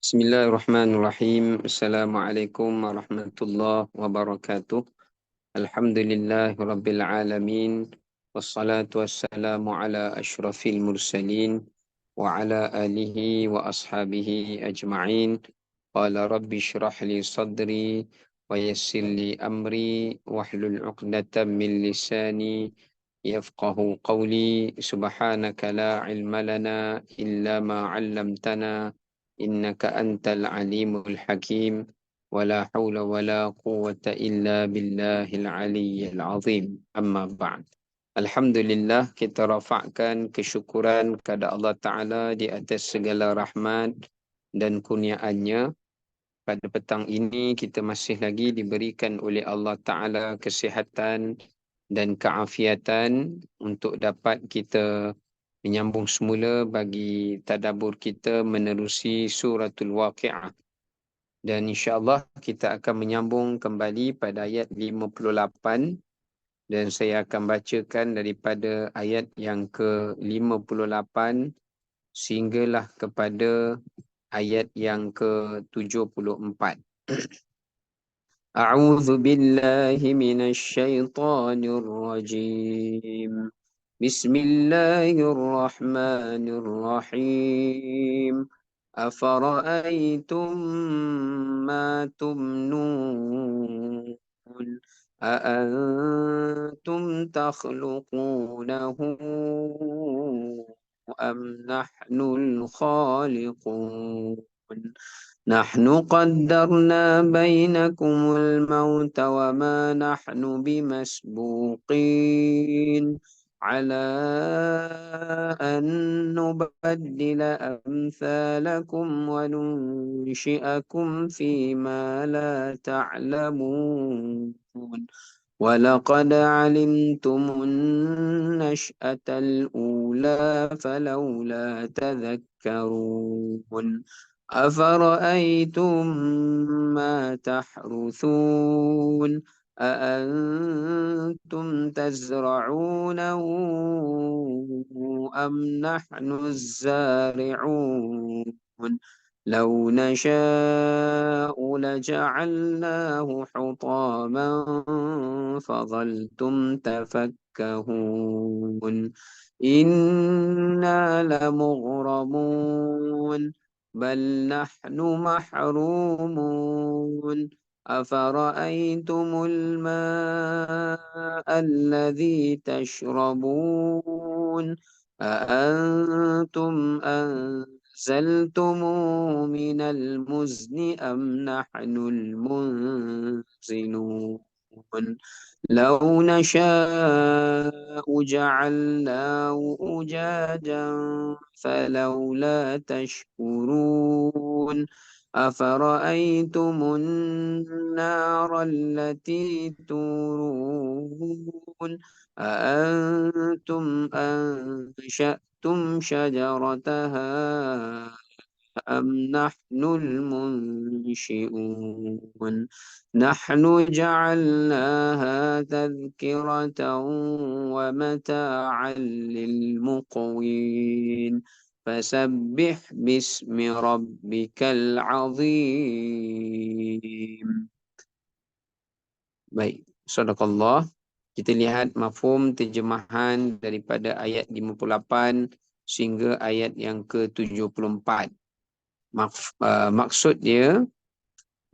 Bismillahirrahmanirrahim. Assalamualaikum warahmatullahi wabarakatuh. Alhamdulillahi rabbil alamin. Wassalatu wassalamu ala ashrafil mursalin wa ala alihi wa ashabihi ajma'in. Qala rabbi shrah li sadri wa yassir li amri wahlul 'uqdatam min lisani yafqahu qawli. Subhanaka la ilma lana illa ma 'allamtana innaka antal alimul hakim wala haula wala quwwata illa billahil aliyyil azim. Amma ba'd. Alhamdulillah, kita rafa'kan kesyukuran kepada Allah Ta'ala di atas segala rahmat dan kurniaannya. Pada petang ini kita masih lagi diberikan oleh Allah Ta'ala kesihatan dan keafiatan untuk dapat kita menyambung semula bagi tadabbur kita menerusi suratul Waqi'ah. Dan insya-Allah kita akan menyambung kembali pada ayat 58 dan saya akan bacakan daripada ayat yang ke-58 sehinggalah kepada ayat yang ke-74. A'udzu billahi minasy syaithanir rajim. Bismillahirrahmanirrahim. أفرأيتم ما تمنون أأنتم تخلقونه أم نحن الخالقون نحن قدرنا بينكم الموت وما نحن بمسبوقين على أن نبدل أمثالكم وننشئكم فيما لا تعلمون ولقد علمتم النشأة الأولى فلولا تذكرون أفرأيتم ما تحرثون أأنتم تزرعونه أم نحن الزارعون لو نشاء لجعلناه حطاما فظلتم تفكهون إنا لمغرمون بل نحن محرومون أفرأيتم الماء الذي تشربون أأنتم أنزلتموه من المزن أم نحن المنزلون لو نشاء جعلناه أجاجا فلولا تشكرون أفرأيتم النار التي تورون أأنتم أنشأتم شجرتها أم نحن المنشئون نحن جعلناها تذكرة ومتاعا للمقوين فسبح باسم ربك العظيم. Baik, sadaqallah. Kita lihat mafhum terjemahan daripada ayat 58 sehingga ayat yang ke-74. Maksud dia,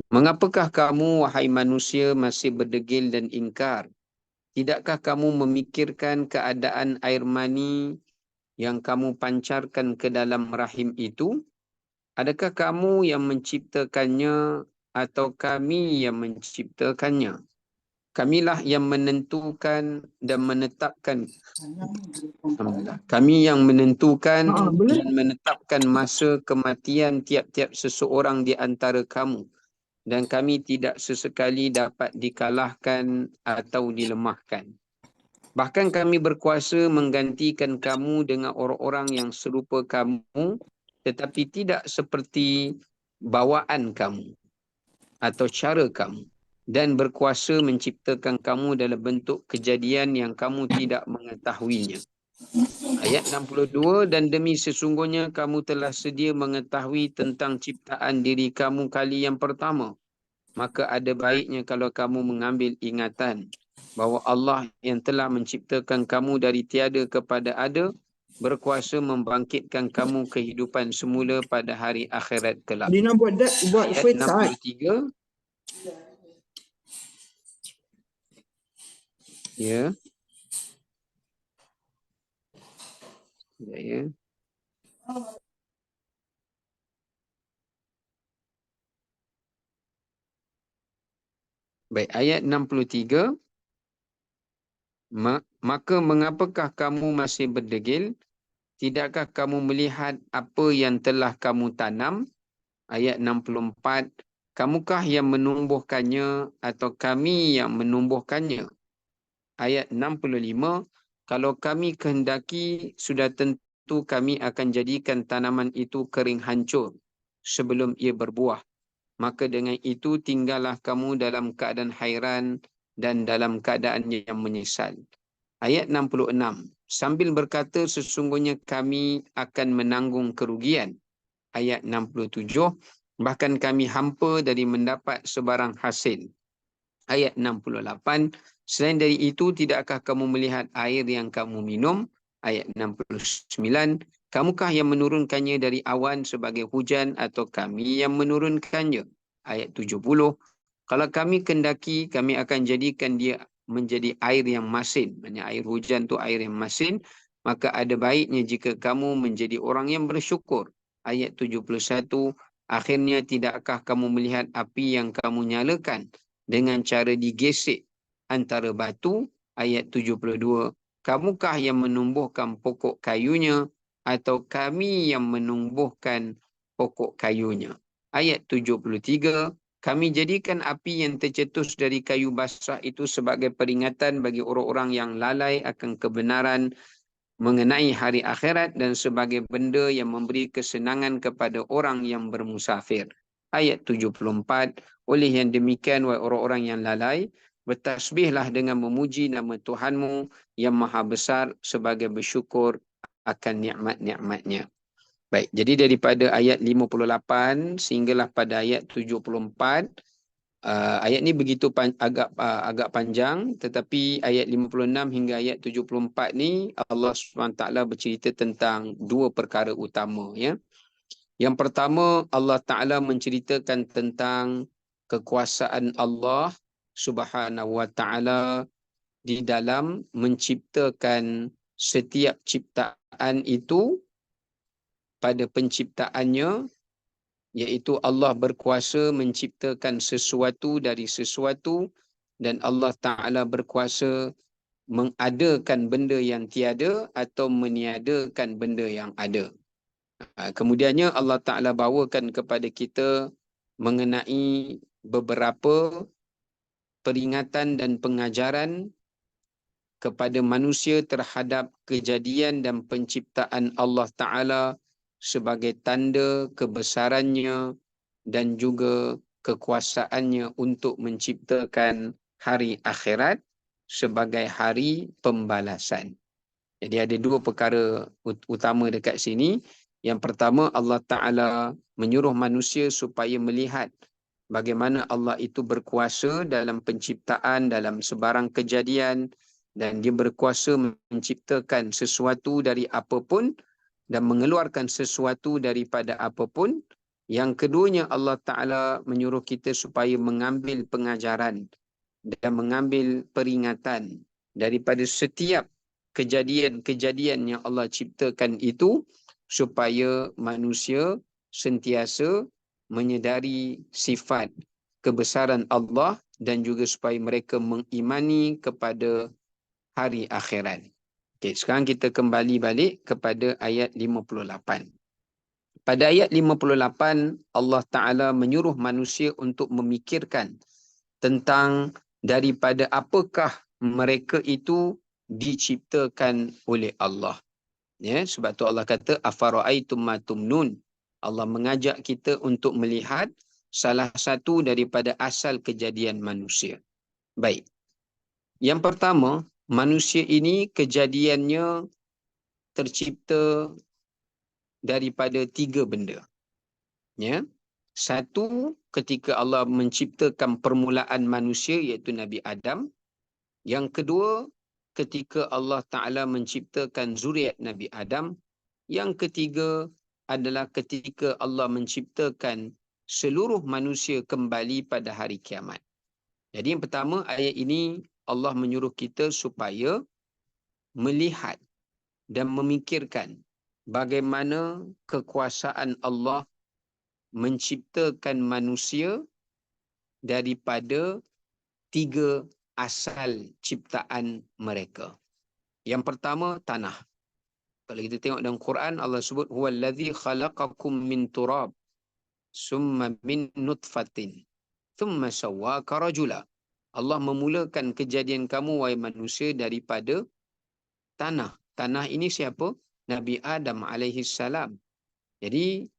mengapakah kamu wahai manusia masih berdegil dan ingkar? Tidakkah kamu memikirkan keadaan air mani yang kamu pancarkan ke dalam rahim itu? Adakah kamu yang menciptakannya atau kami yang menciptakannya? Kamilah yang menentukan dan menetapkan. Alhamdulillah. Kami yang menentukan dan menetapkan masa kematian tiap-tiap seseorang di antara kamu. Dan kami tidak sesekali dapat dikalahkan atau dilemahkan. Bahkan kami berkuasa menggantikan kamu dengan orang-orang yang serupa kamu, tetapi tidak seperti bawaan kamu atau cara kamu. Dan berkuasa menciptakan kamu dalam bentuk kejadian yang kamu tidak mengetahuinya. Ayat 62, dan demi sesungguhnya kamu telah sedia mengetahui tentang ciptaan diri kamu kali yang pertama. Maka ada baiknya kalau kamu mengambil ingatan bahawa Allah yang telah menciptakan kamu dari tiada kepada ada, berkuasa membangkitkan kamu kehidupan semula pada hari akhirat kelak. Dina buat Ayat wait saat. 63. Ya. Ya. Baik, ayat 63. Maka mengapakah kamu masih berdegil? Tidakkah kamu melihat apa yang telah kamu tanam? Ayat 64. Kamukah yang menumbuhkannya atau kami yang menumbuhkannya? Ayat 65. Kalau kami kehendaki, sudah tentu kami akan jadikan tanaman itu kering hancur sebelum ia berbuah. Maka dengan itu tinggallah kamu dalam keadaan hairan dan dalam keadaan yang menyesal. Ayat 66. Sambil berkata sesungguhnya kami akan menanggung kerugian. Ayat 67. Bahkan kami hampa dari mendapat sebarang hasil. Ayat 68. Selain dari itu, tidakkah kamu melihat air yang kamu minum? Ayat 69. Kamukah yang menurunkannya dari awan sebagai hujan atau kami yang menurunkannya? Ayat 70. Kalau kami kendaki, kami akan jadikan dia menjadi air yang masin. Maksudnya air hujan tu air yang masin. Maka ada baiknya jika kamu menjadi orang yang bersyukur. Ayat 71. Akhirnya tidakkah kamu melihat api yang kamu nyalakan dengan cara digesek antara batu? Ayat 72. Kamukah yang menumbuhkan pokok kayunya atau kami yang menumbuhkan pokok kayunya? Ayat 73. Kami jadikan api yang tercetus dari kayu basah itu sebagai peringatan bagi orang-orang yang lalai akan kebenaran mengenai hari akhirat dan sebagai benda yang memberi kesenangan kepada orang yang bermusafir. Ayat 74. Oleh yang demikian, wahai orang-orang yang lalai, bertasbihlah dengan memuji nama Tuhanmu yang maha besar sebagai bersyukur akan nikmat-nikmatnya. Baik, jadi daripada ayat 58 sehinggalah pada ayat 74, ayat ni begitu agak panjang, tetapi ayat 56 hingga ayat 74 ni Allah SWT bercerita tentang dua perkara utama, ya. Yang pertama, Allah Ta'ala menceritakan tentang kekuasaan Allah Subhanahu Wa Ta'ala di dalam menciptakan setiap ciptaan itu pada penciptaannya, iaitu Allah berkuasa menciptakan sesuatu dari sesuatu dan Allah Ta'ala berkuasa mengadakan benda yang tiada atau meniadakan benda yang ada. Kemudiannya Allah Ta'ala bawakan kepada kita mengenai beberapa peringatan dan pengajaran kepada manusia terhadap kejadian dan penciptaan Allah Ta'ala sebagai tanda kebesarannya dan juga kekuasaannya untuk menciptakan hari akhirat sebagai hari pembalasan. Jadi ada dua perkara utama dekat sini. Yang pertama, Allah Ta'ala menyuruh manusia supaya melihat bagaimana Allah itu berkuasa dalam penciptaan, dalam sebarang kejadian, dan dia berkuasa menciptakan sesuatu dari apapun dan mengeluarkan sesuatu daripada apapun. Yang keduanya, Allah Ta'ala menyuruh kita supaya mengambil pengajaran dan mengambil peringatan daripada setiap kejadian-kejadian yang Allah ciptakan itu, supaya manusia sentiasa menyedari sifat kebesaran Allah dan juga supaya mereka mengimani kepada hari akhirat. Okey, sekarang kita kembali balik kepada ayat 58. Pada ayat 58, Allah Ta'ala menyuruh manusia untuk memikirkan tentang daripada apakah mereka itu diciptakan oleh Allah. Ya, sebab tu Allah kata afara'aitum ma tumnun. Allah mengajak kita untuk melihat salah satu daripada asal kejadian manusia. Baik. Yang pertama, manusia ini kejadiannya tercipta daripada 3 benda. Ya. Satu, ketika Allah menciptakan permulaan manusia iaitu Nabi Adam. Yang kedua, ketika Allah Ta'ala menciptakan zuriat Nabi Adam. Yang ketiga adalah ketika Allah menciptakan seluruh manusia kembali pada hari kiamat. Jadi yang pertama, ayat ini Allah menyuruh kita supaya melihat dan memikirkan bagaimana kekuasaan Allah menciptakan manusia daripada 3 asal ciptaan mereka. Yang pertama, tanah. Kalau kita tengok dalam Quran, Allah sebut huwallazi khalaqakum min turab summa min nutfatin thumma sawwaka rajula. Allah memulakan kejadian kamu wahai manusia daripada tanah. Tanah ini siapa? Nabi Adam alaihi salam. Jadi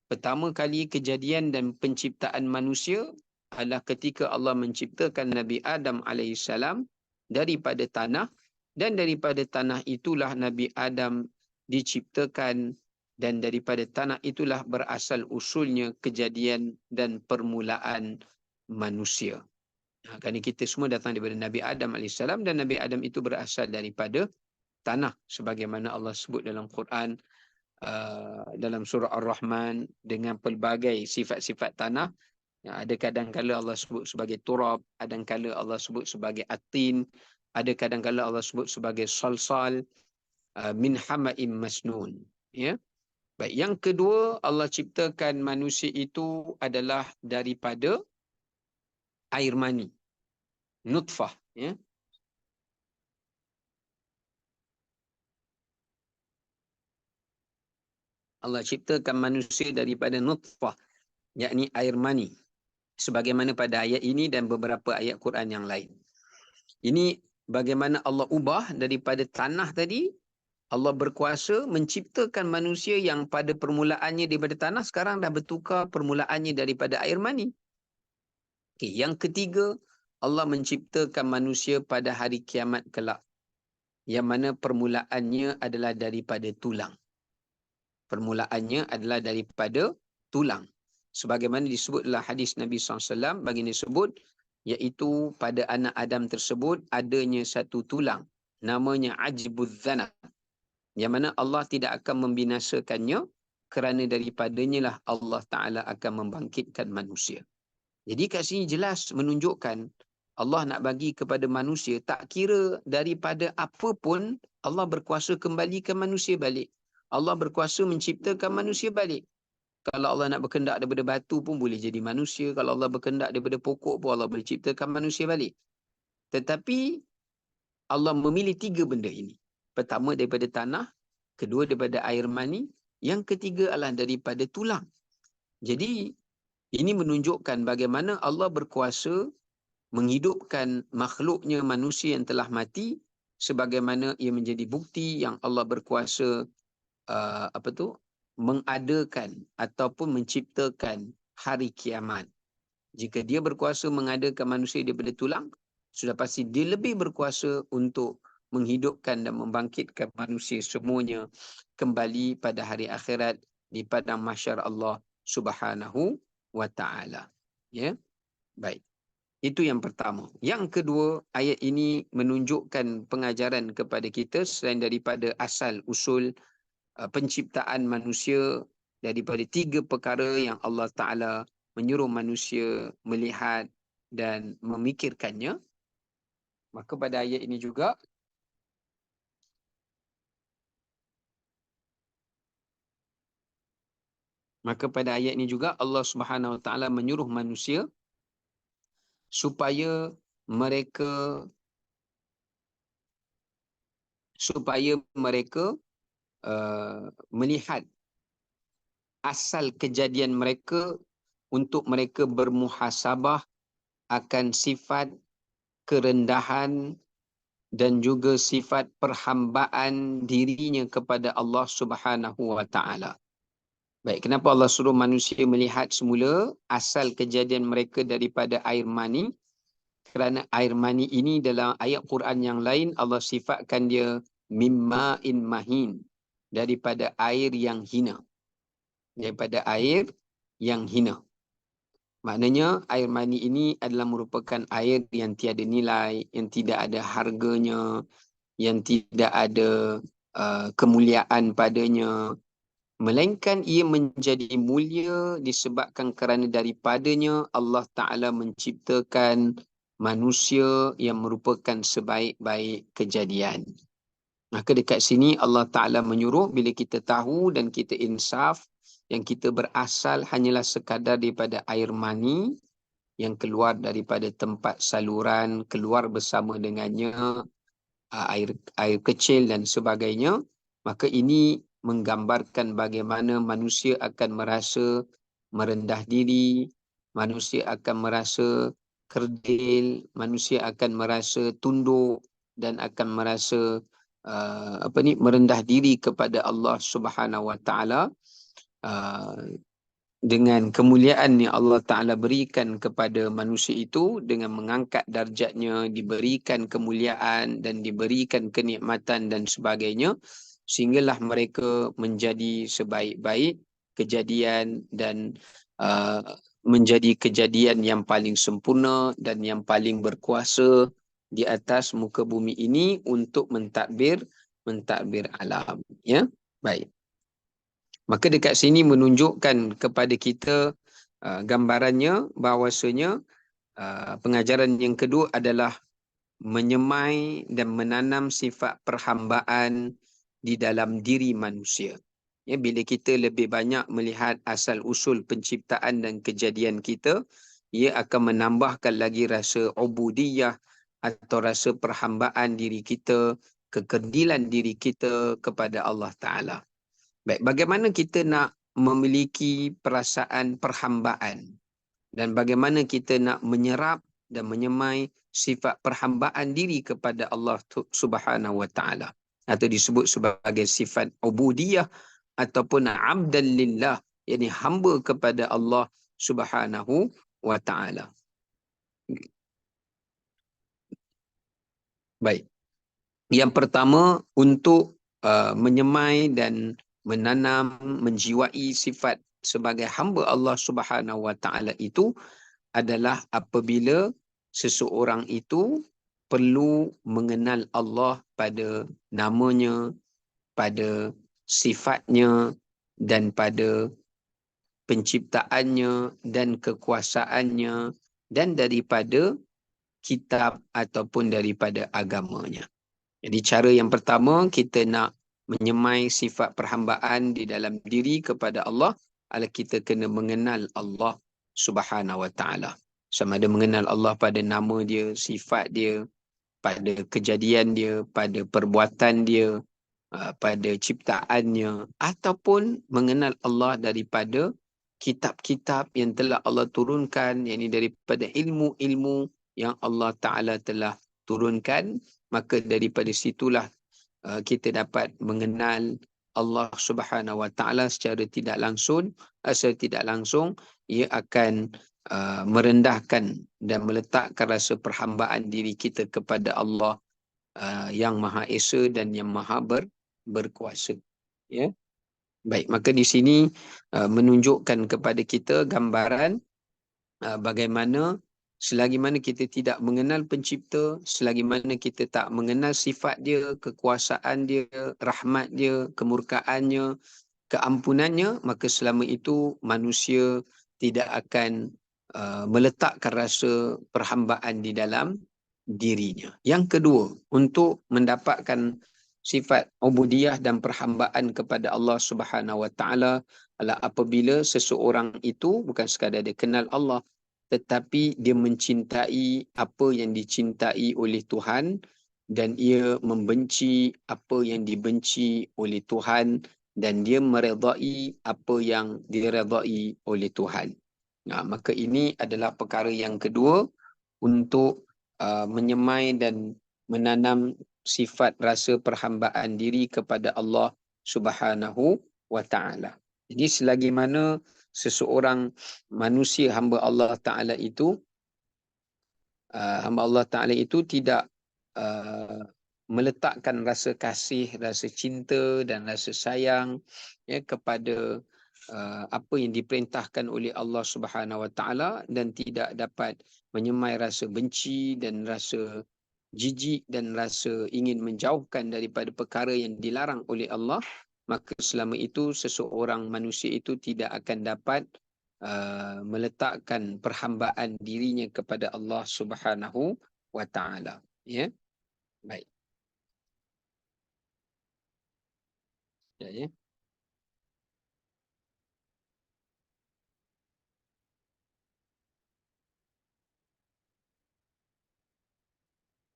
pertama kali kejadian dan penciptaan manusia adalah ketika Allah menciptakan Nabi Adam AS daripada tanah, dan daripada tanah itulah Nabi Adam diciptakan, dan daripada tanah itulah berasal usulnya kejadian dan permulaan manusia. Kerana kita semua datang daripada Nabi Adam AS, dan Nabi Adam itu berasal daripada tanah sebagaimana Allah sebut dalam Quran, dalam surah Ar-Rahman dengan pelbagai sifat-sifat tanah. Ada kadang-kala Allah sebut sebagai turab, kadang-kala Allah sebut sebagai atin, ada kadang-kala Allah sebut sebagai salsal, min hama'im masnun. Ya. Baik, yang kedua, Allah ciptakan manusia itu adalah daripada air mani, nutfah. Ya. Allah ciptakan manusia daripada nutfah, yakni air mani. Sebagaimana pada ayat ini dan beberapa ayat Quran yang lain. Ini bagaimana Allah ubah daripada tanah tadi. Allah berkuasa menciptakan manusia yang pada permulaannya daripada tanah, sekarang dah bertukar permulaannya daripada air mani. Okay, yang ketiga, Allah menciptakan manusia pada hari kiamat kelak, yang mana permulaannya adalah daripada tulang. Permulaannya adalah daripada tulang. Sebagaimana disebut dalam hadis Nabi SAW, baginda sebut, iaitu pada anak Adam tersebut adanya satu tulang, namanya ajbuz zanab, yang mana Allah tidak akan membinasakannya, kerana daripadanya lah Allah Ta'ala akan membangkitkan manusia. Jadi kat sini jelas menunjukkan Allah nak bagi kepada manusia, tak kira daripada apa pun, Allah berkuasa kembalikan manusia balik. Allah berkuasa menciptakan manusia balik. Kalau Allah nak berkendak daripada batu pun boleh jadi manusia. Kalau Allah berkendak daripada pokok pun Allah boleh ciptakan manusia balik. Tetapi Allah memilih 3 benda ini. Pertama daripada tanah, kedua daripada air mani, yang ketiga adalah daripada tulang. Jadi ini menunjukkan bagaimana Allah berkuasa menghidupkan makhluknya manusia yang telah mati, sebagaimana ia menjadi bukti yang Allah berkuasa mengadakan ataupun menciptakan hari kiamat. Jika dia berkuasa mengadakan manusia daripada tulang, sudah pasti dia lebih berkuasa untuk menghidupkan dan membangkitkan manusia semuanya kembali pada hari akhirat di padang mahsyar Allah Subhanahu wa Ta'ala. Ya. Baik. Itu yang pertama. Yang kedua, ayat ini menunjukkan pengajaran kepada kita selain daripada asal usul penciptaan manusia daripada 3 perkara yang Allah Ta'ala menyuruh manusia melihat dan memikirkannya. Maka pada ayat ini juga Allah Subhanahu Wa Ta'ala menyuruh manusia supaya mereka melihat asal kejadian mereka, untuk mereka bermuhasabah akan sifat kerendahan dan juga sifat perhambaan dirinya kepada Allah Subhanahu Wa Ta'ala. Baik, kenapa Allah suruh manusia melihat semula asal kejadian mereka daripada air mani? Kerana air mani ini dalam ayat Quran yang lain Allah sifatkan dia Mimma'in mahin, daripada air yang hina. Daripada air yang hina. Maknanya air mani ini adalah merupakan air yang tiada nilai, yang tidak ada harganya, yang tidak ada kemuliaan padanya. Melainkan ia menjadi mulia disebabkan kerana daripadanya Allah Ta'ala menciptakan manusia yang merupakan sebaik-baik kejadian. Maka dekat sini Allah Ta'ala menyuruh bila kita tahu dan kita insaf yang kita berasal hanyalah sekadar daripada air mani yang keluar daripada tempat saluran, keluar bersama dengannya air kecil dan sebagainya, maka ini menggambarkan bagaimana manusia akan merasa merendah diri, manusia akan merasa kerdil, manusia akan merasa tunduk dan akan merasa merendah diri kepada Allah Subhanahu Wa Taala dengan kemuliaan yang Allah Ta'ala berikan kepada manusia itu, dengan mengangkat darjatnya, diberikan kemuliaan dan diberikan kenikmatan dan sebagainya, sehinggalah mereka menjadi sebaik-baik kejadian dan menjadi kejadian yang paling sempurna dan yang paling berkuasa di atas muka bumi ini untuk mentadbir alam. Ya, baik. Maka dekat sini menunjukkan kepada kita gambarannya bahawasanya pengajaran yang kedua adalah menyemai dan menanam sifat perhambaan di dalam diri manusia. Ya, bila kita lebih banyak melihat asal-usul penciptaan dan kejadian kita, ia akan menambahkan lagi rasa ubudiyah atau rasa perhambaan diri kita, kekerdilan diri kita kepada Allah Ta'ala. Baik, bagaimana kita nak memiliki perasaan perhambaan dan bagaimana kita nak menyerap dan menyemai sifat perhambaan diri kepada Allah Subhanahu Wa Taala, atau disebut sebagai sifat ubudiyah ataupun abdan lillah, yakni hamba kepada Allah Subhanahu Wa Taala. Baik. Yang pertama, untuk menyemai dan menanam, menjiwai sifat sebagai hamba Allah Subhanahu Wa Taala itu adalah apabila seseorang itu perlu mengenal Allah pada namanya, pada sifatnya dan pada penciptaannya dan kekuasaannya dan daripada kitab ataupun daripada agamanya. Jadi cara yang pertama kita nak menyemai sifat perhambaan di dalam diri kepada Allah adalah kita kena mengenal Allah Subhanahu Wa Taala. Sama ada mengenal Allah pada nama dia, sifat dia, pada kejadian dia, pada perbuatan dia, pada ciptaannya, ataupun mengenal Allah daripada kitab-kitab yang telah Allah turunkan, yakni daripada ilmu-ilmu yang Allah Ta'ala telah turunkan. Maka daripada situlah kita dapat mengenal Allah Subhanahu Wa Taala secara tidak langsung. Ia akan merendahkan dan meletakkan rasa perhambaan diri kita kepada Allah yang Maha Esa dan yang Maha berkuasa. Ya. Baik, maka di sini menunjukkan kepada kita gambaran bagaimana selagi mana kita tidak mengenal pencipta, selagi mana kita tak mengenal sifat dia, kekuasaan dia, rahmat dia, kemurkaannya, keampunannya, maka selama itu manusia tidak akan meletakkan rasa perhambaan di dalam dirinya. Yang kedua, untuk mendapatkan sifat ubudiyah dan perhambaan kepada Allah Subhanahu Wa Taala adalah apabila seseorang itu bukan sekadar dia kenal Allah, tetapi dia mencintai apa yang dicintai oleh Tuhan dan ia membenci apa yang dibenci oleh Tuhan dan dia meredai apa yang diredai oleh Tuhan. Nah, maka ini adalah perkara yang kedua untuk menyemai dan menanam sifat rasa perhambaan diri kepada Allah Subhanahu Wa Taala. Jadi selagi mana seseorang manusia hamba Allah Ta'ala itu tidak meletakkan rasa kasih, rasa cinta dan rasa sayang ya kepada apa yang diperintahkan oleh Allah Subhanahu Wa Taala dan tidak dapat menyemai rasa benci dan rasa jijik dan rasa ingin menjauhkan daripada perkara yang dilarang oleh Allah, maka selama itu seseorang manusia itu tidak akan dapat meletakkan perhambaan dirinya kepada Allah Subhanahu Wa Taala. Ya, baik. Ya, ya.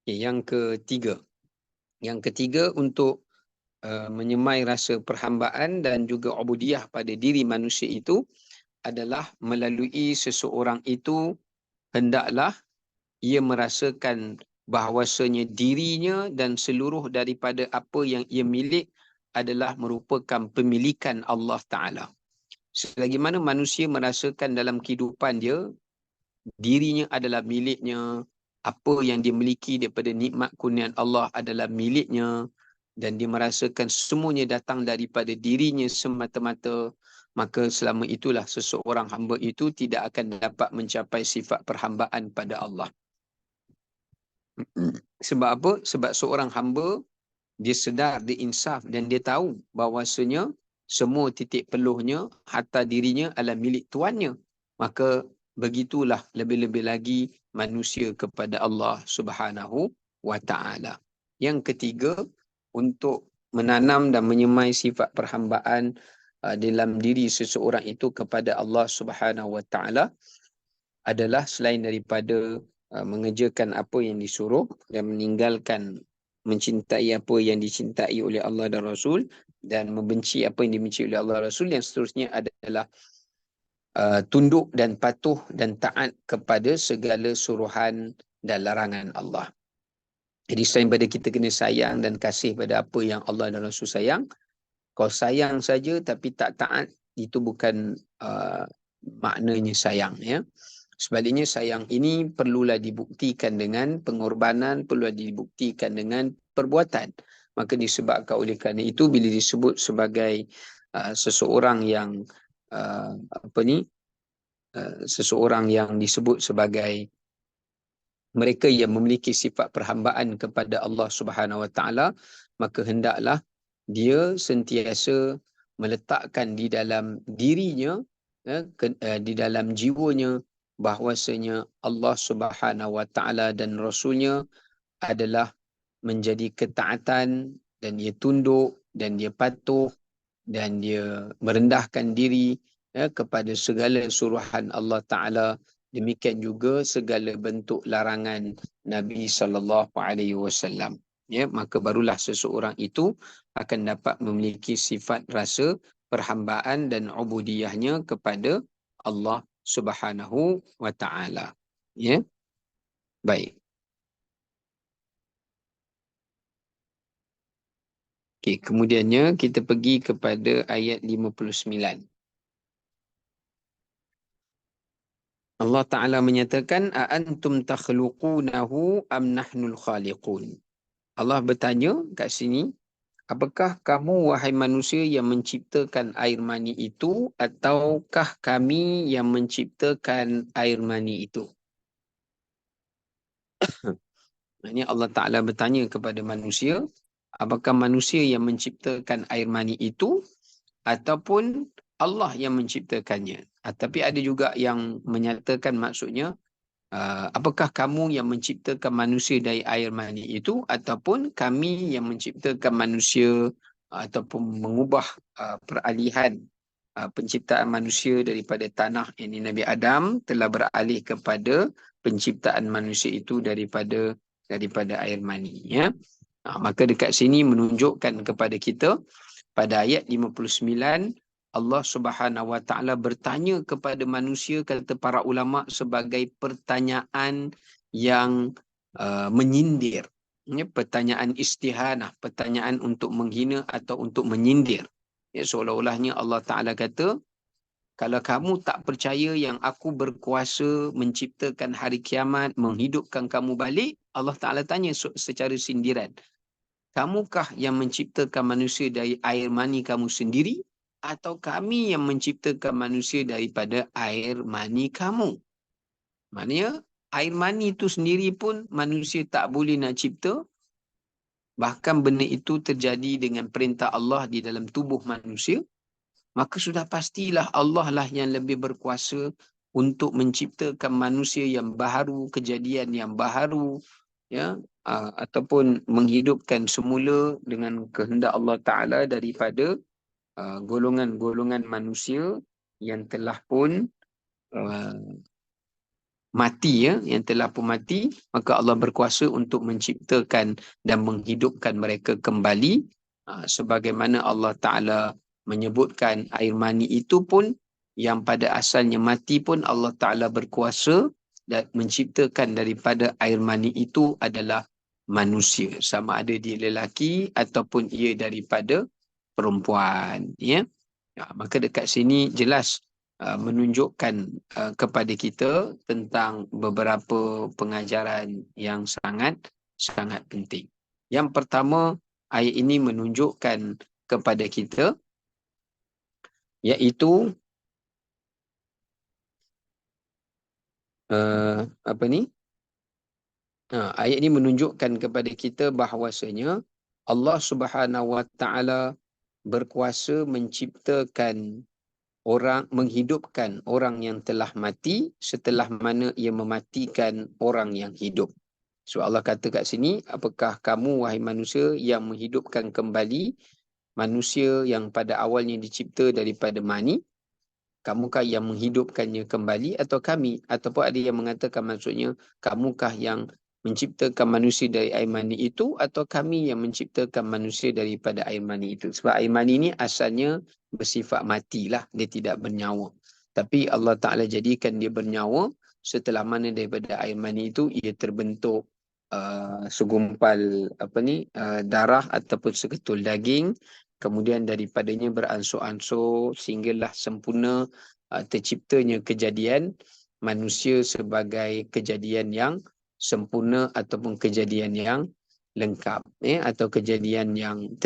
Okay, yang ketiga. Yang ketiga untuk menyemai rasa perhambaan dan juga ubudiyah pada diri manusia itu adalah melalui seseorang itu hendaklah ia merasakan bahawasanya dirinya dan seluruh daripada apa yang ia milik adalah merupakan pemilikan Allah Ta'ala. Selagi mana manusia merasakan dalam kehidupan dia, dirinya adalah miliknya, apa yang dia miliki daripada nikmat kurniaan Allah adalah miliknya, dan dia merasakan semuanya datang daripada dirinya semata-mata, maka selama itulah seseorang hamba itu tidak akan dapat mencapai sifat perhambaan pada Allah. Sebab apa? Sebab seorang hamba dia sedar, dia insaf dan dia tahu bahawasanya semua titik peluhnya, harta dirinya adalah milik tuannya. Maka begitulah lebih-lebih lagi manusia kepada Allah Subhanahu Wa Taala. Yang ketiga, untuk menanam dan menyemai sifat perhambaan dalam diri seseorang itu kepada Allah Subhanahu Wa Taala adalah selain daripada mengerjakan apa yang disuruh dan meninggalkan mencintai apa yang dicintai oleh Allah dan Rasul dan membenci apa yang dibenci oleh Allah dan Rasul, yang seterusnya adalah tunduk dan patuh dan taat kepada segala suruhan dan larangan Allah. Jadi selain pada kita kena sayang dan kasih pada apa yang Allah dan Rasul sayang, kalau sayang saja tapi tak taat, itu bukan maknanya sayang, ya. Sebaliknya sayang ini perlulah dibuktikan dengan pengorbanan, perlulah dibuktikan dengan perbuatan. Maka disebabkan oleh kerana itu bila disebut sebagai seseorang yang seseorang yang disebut sebagai mereka yang memiliki sifat perhambaan kepada Allah Subhanahu Wa Taala, maka hendaklah dia sentiasa meletakkan di dalam dirinya, di dalam jiwanya, bahwasanya Allah Subhanahu Wa Taala dan Rasulnya adalah menjadi ketaatan dan dia tunduk dan dia patuh dan dia merendahkan diri kepada segala suruhan Allah Ta'ala. Demikian juga segala bentuk larangan Nabi SAW. Ya, maka barulah seseorang itu akan dapat memiliki sifat rasa perhambaan dan ubudiyahnya kepada Allah Subhanahu Wa Ta'ala. Ya, baik. Okey, kemudiannya kita pergi kepada ayat 59. Allah Ta'ala menyatakan, "A'antum takhluqunahu am nahnul khaliqun?" Allah bertanya kat sini, apakah kamu wahai manusia yang menciptakan air mani itu ataukah kami yang menciptakan air mani itu? Ini Allah Ta'ala bertanya kepada manusia, apakah manusia yang menciptakan air mani itu ataupun Allah yang menciptakannya? Tapi ada juga yang menyatakan maksudnya, apakah kamu yang menciptakan manusia dari air mani itu ataupun kami yang menciptakan manusia ataupun mengubah peralihan penciptaan manusia daripada tanah ini Nabi Adam telah beralih kepada penciptaan manusia itu daripada air mani, ya. Maka dekat sini menunjukkan kepada kita pada ayat 59 Allah Subhanahu Wa Taala bertanya kepada manusia, kata para ulama, sebagai pertanyaan yang menyindir, ya, pertanyaan istihanah, pertanyaan untuk menghina atau untuk menyindir. Ya, seolah-olahnya Allah Taala kata, kalau kamu tak percaya yang aku berkuasa menciptakan hari kiamat, menghidupkan kamu balik, Allah Taala tanya secara sindiran, kamukah yang menciptakan manusia dari air mani kamu sendiri atau kami yang menciptakan manusia daripada air mani kamu? Maknanya air mani itu sendiri pun manusia tak boleh nak cipta. Bahkan benda itu terjadi dengan perintah Allah di dalam tubuh manusia. Maka sudah pastilah Allah lah yang lebih berkuasa untuk menciptakan manusia yang baharu, kejadian yang baharu, ya, ataupun menghidupkan semula dengan kehendak Allah Ta'ala daripada golongan-golongan manusia yang telah pun uh, mati, ya, yang telah pun mati, maka Allah berkuasa untuk menciptakan dan menghidupkan mereka kembali, sebagaimana Allah Ta'ala menyebutkan air mani itu pun yang pada asalnya mati pun Allah Ta'ala berkuasa dan menciptakan daripada air mani itu adalah manusia, sama ada dia lelaki ataupun ia daripada perempuan, ya. Maka dekat sini jelas menunjukkan kepada kita tentang beberapa pengajaran yang sangat penting. Yang pertama, ayat ini menunjukkan kepada kita iaitu apa ni? Ayat ini menunjukkan kepada kita bahawasanya Allah Subhanahu Wa Taala berkuasa menciptakan orang, menghidupkan orang yang telah mati setelah mana ia mematikan orang yang hidup. So Allah kata kat sini, apakah kamu wahai manusia yang menghidupkan kembali manusia yang pada awalnya dicipta daripada mani? Kamukah yang menghidupkannya kembali atau kami? Ataupun ada yang mengatakan maksudnya, kamukah yang menciptakan manusia dari air mani itu atau kami yang menciptakan manusia daripada air mani itu? Sebab air mani ini asalnya bersifat matilah, dia tidak bernyawa. Tapi Allah Ta'ala jadikan dia bernyawa setelah mana daripada air mani itu ia terbentuk segumpal darah ataupun seketul daging. Kemudian daripadanya beransur-ansur sehinggalah sempurna terciptanya kejadian manusia sebagai kejadian yang sempurna ataupun kejadian yang lengkap, atau kejadian yang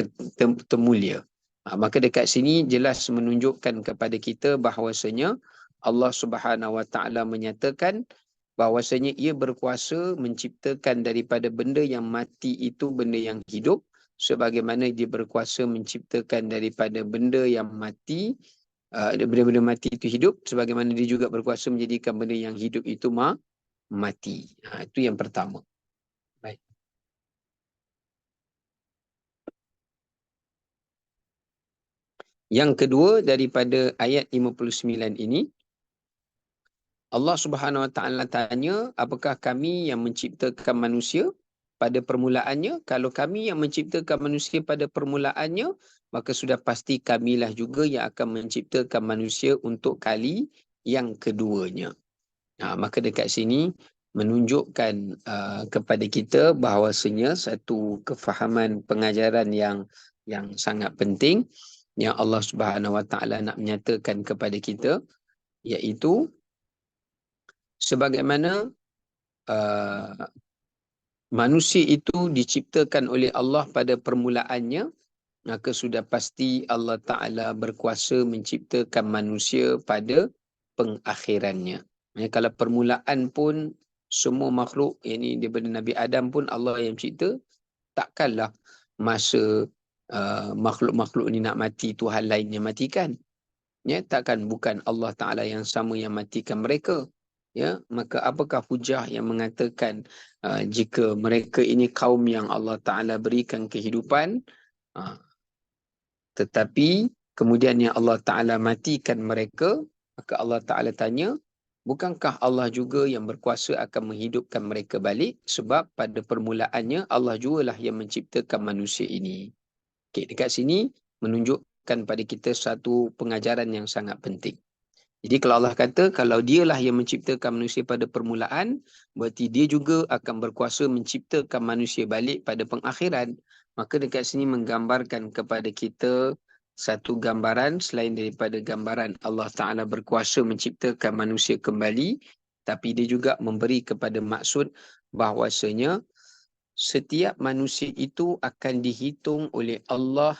termulia. Maka dekat sini jelas menunjukkan kepada kita bahawasanya Allah Subhanahu Wa Taala menyatakan bahawasanya ia berkuasa menciptakan daripada benda yang mati itu benda yang hidup, sebagaimana dia berkuasa menciptakan daripada benda yang mati, benda-benda mati itu hidup, sebagaimana dia juga berkuasa menjadikan benda yang hidup itu mati. Itu yang pertama. Baik. Yang kedua, daripada ayat 59 ini, Allah Subhanahu Wa Taala tanya, apakah kami yang menciptakan manusia pada permulaannya? Kalau kami yang menciptakan manusia pada permulaannya, maka sudah pasti kamilah juga yang akan menciptakan manusia untuk kali yang keduanya. Maka dekat sini menunjukkan kepada kita bahawasanya satu kefahaman pengajaran yang sangat penting yang Allah Subhanahu Wa Taala nak menyatakan kepada kita, iaitu sebagaimana manusia itu diciptakan oleh Allah pada permulaannya, maka sudah pasti Allah Ta'ala berkuasa menciptakan manusia pada pengakhirannya. Kalau permulaan pun semua makhluk, ini daripada Nabi Adam pun Allah yang cipta, takkanlah masa makhluk-makhluk ni nak mati, Tuhan lain yang matikan. Takkan bukan Allah Ta'ala yang sama yang matikan mereka. Maka apakah hujah yang mengatakan jika mereka ini kaum yang Allah Ta'ala berikan kehidupan, tetapi kemudian yang Allah Ta'ala matikan mereka, maka Allah Ta'ala tanya, bukankah Allah juga yang berkuasa akan menghidupkan mereka balik? Sebab pada permulaannya Allah jugalah yang menciptakan manusia ini. Dekat sini menunjukkan pada kita satu pengajaran yang sangat penting. Jadi kalau Allah kata, kalau dialah yang menciptakan manusia pada permulaan, berarti dia juga akan berkuasa menciptakan manusia balik pada pengakhiran. Maka dekat sini menggambarkan kepada kita satu gambaran selain daripada gambaran Allah Ta'ala berkuasa menciptakan manusia kembali, tapi dia juga memberi kepada maksud bahawasanya setiap manusia itu akan dihitung oleh Allah,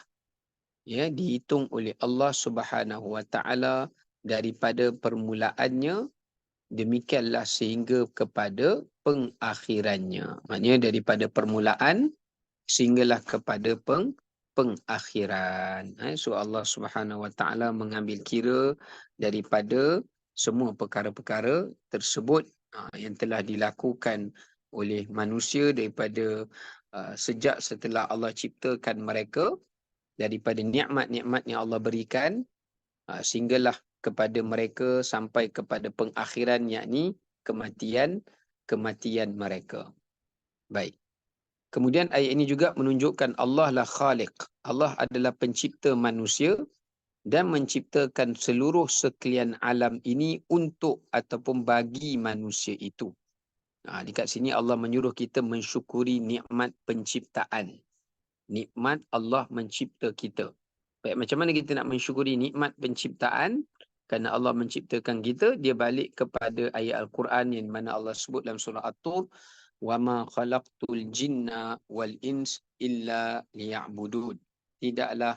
ya, dihitung oleh Allah Subhanahu wa taala daripada permulaannya, demikianlah sehingga kepada pengakhirannya. Maknanya daripada permulaan sehinggalah kepada pengakhiran. So Allah Subhanahu wa taala mengambil kira daripada semua perkara-perkara tersebut yang telah dilakukan oleh manusia daripada sejak setelah Allah ciptakan mereka, daripada nikmat-nikmat yang Allah berikan sehinggalah kepada mereka sampai kepada pengakhiran, yakni kematian mereka. Baik. Kemudian ayat ini juga menunjukkan Allah lah Khaliq. Allah adalah pencipta manusia dan menciptakan seluruh sekalian alam ini untuk ataupun bagi manusia itu. Dekat sini Allah menyuruh kita mensyukuri nikmat penciptaan. Nikmat Allah mencipta kita. Baik, macam mana kita nak mensyukuri nikmat penciptaan? Kerana Allah menciptakan kita, dia balik kepada ayat Al-Quran yang mana Allah sebut dalam surah At-Tur, وَمَا خَلَقْتُ الْجِنَّ وَالْإِنْسِ إِلَّا لِيَعْبُدُونَ. Tidaklah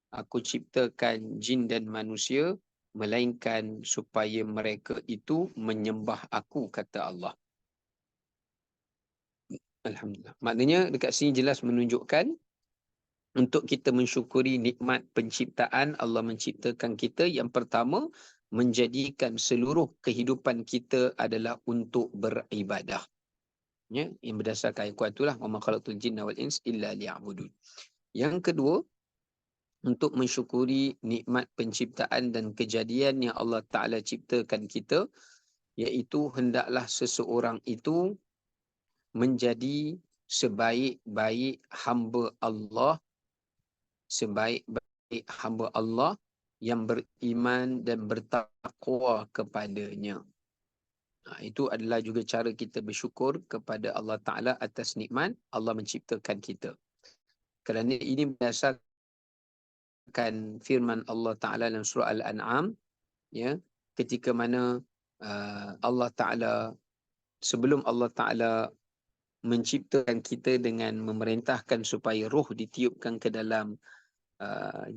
aku ciptakan jin dan manusia melainkan supaya mereka itu menyembah aku, kata Allah. Alhamdulillah. Maknanya dekat sini jelas menunjukkan untuk kita mensyukuri nikmat penciptaan Allah menciptakan kita, yang pertama menjadikan seluruh kehidupan kita adalah untuk beribadah. Ya, yang berdasarkan ayat kuat itulah wa ma khalaqtul jinna wal ins illa liya'budun. Yang kedua, untuk mensyukuri nikmat penciptaan dan kejadian yang Allah Ta'ala ciptakan kita, iaitu hendaklah seseorang itu menjadi sebaik-baik hamba Allah, sebaik-baik hamba Allah yang beriman dan bertakwa kepadanya. Itu adalah juga cara kita bersyukur kepada Allah Ta'ala atas nikmat Allah menciptakan kita. Kerana ini berdasarkan firman Allah Ta'ala dalam surah Al-An'am, ya, ketika mana Allah Ta'ala, sebelum Allah Ta'ala menciptakan kita dengan memerintahkan supaya roh ditiupkan ke dalam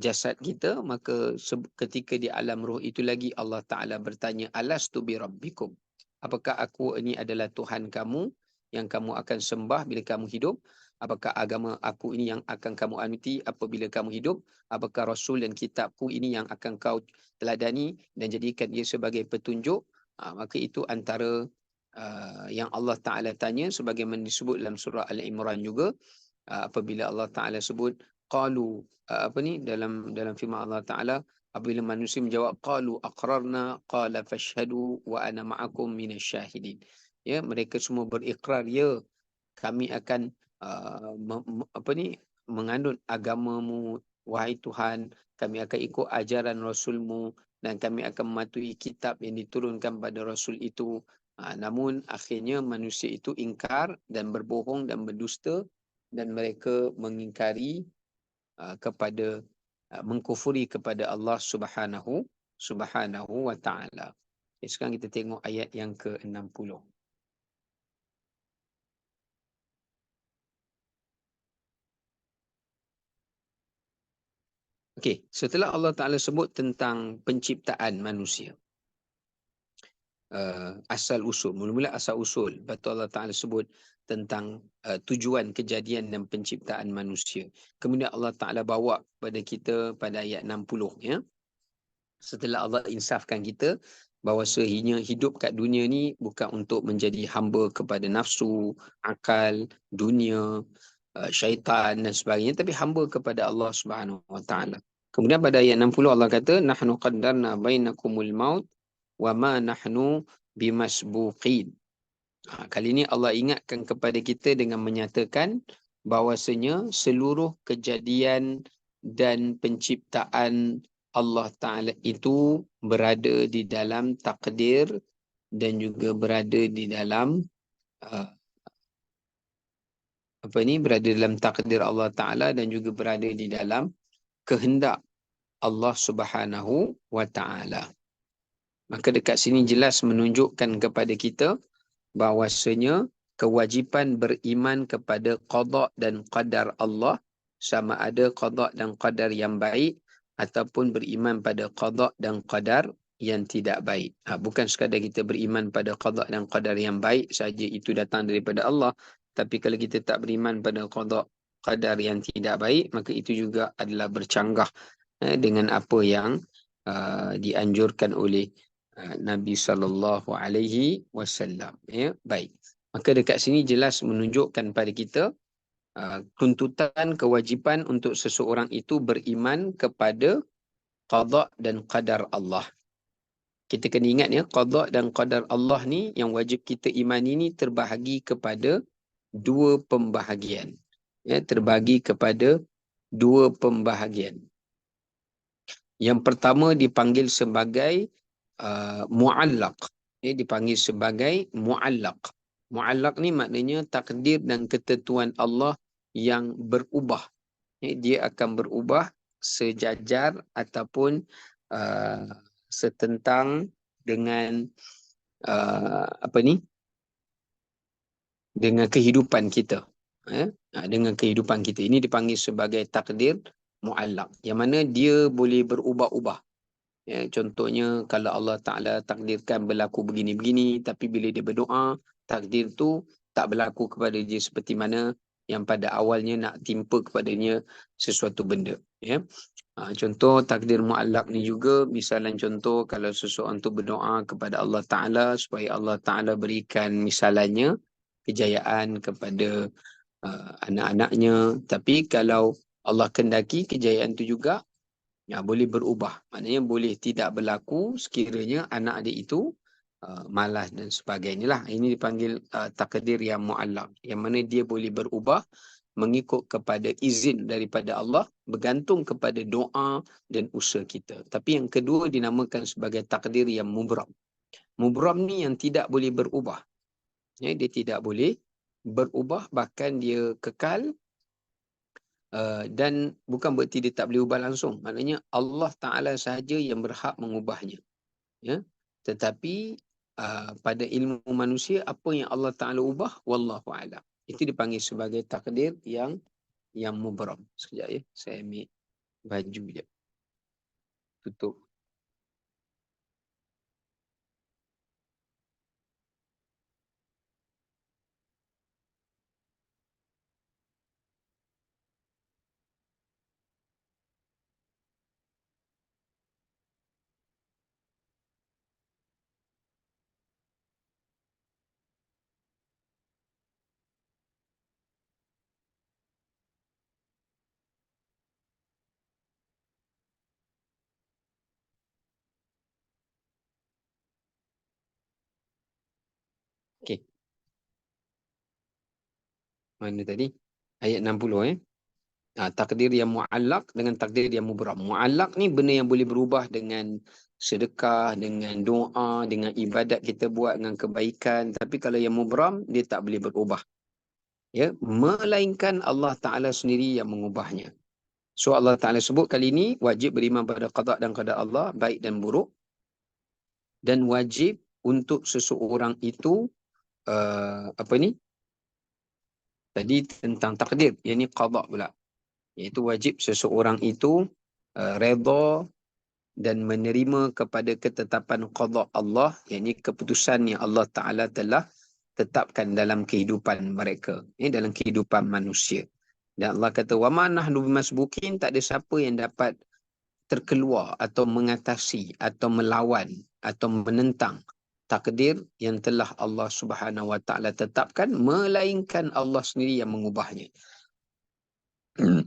jasad kita, maka ketika di alam roh itu lagi Allah Ta'ala bertanya, alastu bi rabbikum, apakah aku ini adalah Tuhan kamu yang kamu akan sembah bila kamu hidup? Apakah agama aku ini yang akan kamu anuti apabila kamu hidup? Apakah Rasul dan kitabku ini yang akan kau teladani dan jadikan dia sebagai petunjuk? Maka itu antara yang Allah Ta'ala tanya, sebagaimana disebut dalam surah Al-Imran juga, apabila Allah Ta'ala sebut qalu, dalam firman Allah Ta'ala, apabila manusia menjawab qalu aqrarna qala fashhadu wa ana ma'akum minasyahidin. Ya, mereka semua berikrar, ya, kami akan menganut agamamu wahai Tuhan, kami akan ikut ajaran Rasulmu dan kami akan mematuhi kitab yang diturunkan pada Rasul itu. Namun akhirnya manusia itu ingkar dan berbohong dan berdusta, dan mereka mengingkari kepada mengkufuri kepada Allah Subhanahu wa Ta'ala. Sekarang kita tengok ayat yang ke-60. Okey, setelah Allah Ta'ala sebut tentang penciptaan manusia, asal usul, mula-mula asal usul, lepas tu Allah Ta'ala sebut tentang tujuan kejadian dan penciptaan manusia. Kemudian Allah Ta'ala bawa kepada kita pada ayat 60, ya. Setelah Allah insafkan kita bahawa sehingga hidup kat dunia ni bukan untuk menjadi hamba kepada nafsu, akal, dunia, syaitan dan sebagainya, tapi hamba kepada Allah Subhanahu wa Ta'ala. Kemudian pada ayat 60 Allah kata, nahnu qaddarna bainakumul maut wa ma nahnu bimasbuqin. Kali ini Allah ingatkan kepada kita dengan menyatakan bahawasanya seluruh kejadian dan penciptaan Allah Ta'ala itu berada di dalam takdir dan juga berada di dalam berada dalam takdir Allah Ta'ala dan juga berada di dalam kehendak Allah Subhanahu wa Ta'ala. Maka dekat sini jelas menunjukkan kepada kita bahawasanya kewajipan beriman kepada qada dan qadar Allah, sama ada qada dan qadar yang baik ataupun beriman pada qada dan qadar yang tidak baik. Bukan sekadar kita beriman pada qada dan qadar yang baik saja, itu datang daripada Allah. Tapi kalau kita tak beriman pada qada qadar yang tidak baik, maka itu juga adalah bercanggah dengan apa yang dianjurkan oleh Nabi SAW. Ya, baik. Maka dekat sini jelas menunjukkan pada kita tuntutan kewajipan untuk seseorang itu beriman kepada qada dan qadar Allah. Kita kena ingat ya, qada dan qadar Allah ni yang wajib kita imani ni terbahagi kepada dua pembahagian. Ya, terbagi kepada dua pembahagian. Yang pertama dipanggil sebagai mu'allaq. Ya, dipanggil sebagai mu'allaq. Mu'allaq ni maknanya takdir dan ketentuan Allah yang berubah. Ya, dia akan berubah sejajar ataupun setentang dengan dengan kehidupan kita. Dengan kehidupan kita. Ini dipanggil sebagai takdir mu'allaq. Yang mana dia boleh berubah-ubah. Ya, contohnya kalau Allah Ta'ala takdirkan berlaku begini-begini, tapi bila dia berdoa, takdir tu tak berlaku kepada dia seperti mana yang pada awalnya nak timpa kepadanya sesuatu benda. Ya. Contoh takdir mu'allaq ni juga, misalnya contoh kalau seseorang tu berdoa kepada Allah Ta'ala supaya Allah Ta'ala berikan misalnya kejayaan kepada anak-anaknya, tapi kalau Allah kendaki kejayaan tu juga boleh berubah. Maknanya boleh tidak berlaku sekiranya anak dia itu malas dan sebagainya lah. Ini dipanggil takdir yang mu'allaq, yang mana dia boleh berubah mengikut kepada izin daripada Allah, bergantung kepada doa dan usaha kita. Tapi yang kedua dinamakan sebagai takdir yang mubram. Mubram ni yang tidak boleh berubah. Ya, dia tidak boleh berubah, bahkan dia kekal. Dan bukan berarti dia tak boleh ubah langsung. Maknanya Allah Ta'ala sahaja yang berhak mengubahnya. Ya? Tetapi pada ilmu manusia, apa yang Allah Ta'ala ubah, wallahu a'lam. Itu dipanggil sebagai takdir yang mubram. Sekejap ya, saya ambil baju je. Tutup. Okey. Mana tadi? Ayat 60 takdir yang mu'allaq dengan takdir yang mubram. Mu'allaq ni benda yang boleh berubah dengan sedekah, dengan doa, dengan ibadat kita buat, dengan kebaikan. Tapi kalau yang mubram, dia tak boleh berubah. Ya, melainkan Allah Ta'ala sendiri yang mengubahnya. So Allah Ta'ala sebut kali ini wajib beriman pada qada dan qadar Allah, baik dan buruk. Dan wajib untuk seseorang itu tadi tentang takdir, yang ni qada pula. Iaitu wajib seseorang itu redha dan menerima kepada ketetapan qada Allah, yakni keputusan yang Allah Ta'ala telah tetapkan dalam kehidupan mereka, dalam kehidupan manusia. Dan Allah kata, wa ma nahnu bimasbukin, tak ada siapa yang dapat terkeluar atau mengatasi atau melawan atau menentang takdir yang telah Allah Subhanahu Wa Ta'ala tetapkan, melainkan Allah sendiri yang mengubahnya.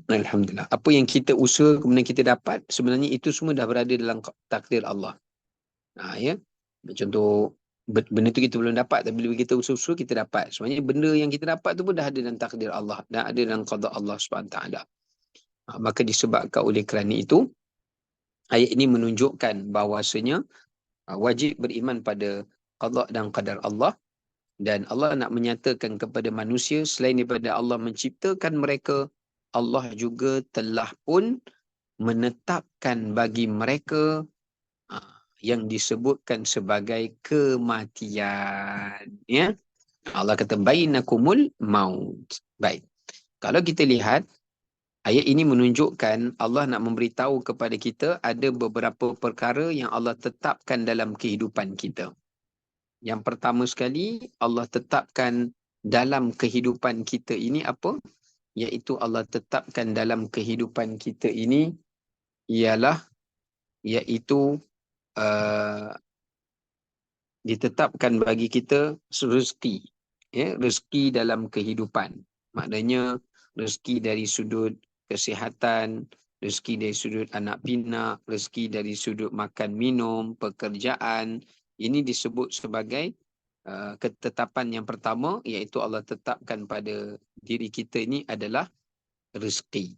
Alhamdulillah. Apa yang kita usaha kemudian kita dapat, sebenarnya itu semua dah berada dalam takdir Allah. Ya. Contoh, benda tu kita belum dapat, tapi bila kita usaha-usaha kita dapat. Sebenarnya benda yang kita dapat tu pun dah ada dalam takdir Allah, dah ada dalam qada Allah SWT. Maka disebabkan oleh kerana itu, ayat ini menunjukkan bahawasanya wajib beriman pada qada dan qadar Allah. Dan Allah nak menyatakan kepada manusia, selain daripada Allah menciptakan mereka, Allah juga telah pun menetapkan bagi mereka yang disebutkan sebagai kematian. Ya, Allah kata bainakumul maut. Baik. Kalau kita lihat ayat ini menunjukkan Allah nak memberitahu kepada kita ada beberapa perkara yang Allah tetapkan dalam kehidupan kita. Yang pertama sekali Allah tetapkan dalam kehidupan kita ini apa? Iaitu Allah tetapkan dalam kehidupan kita ini ialah iaitu ditetapkan bagi kita rezeki, ya, rezeki dalam kehidupan. Maknanya rezeki dari sudut kesihatan, rezeki dari sudut anak pinak, rezeki dari sudut makan minum, pekerjaan. Ini disebut sebagai ketetapan yang pertama, iaitu Allah tetapkan pada diri kita ini adalah rezeki.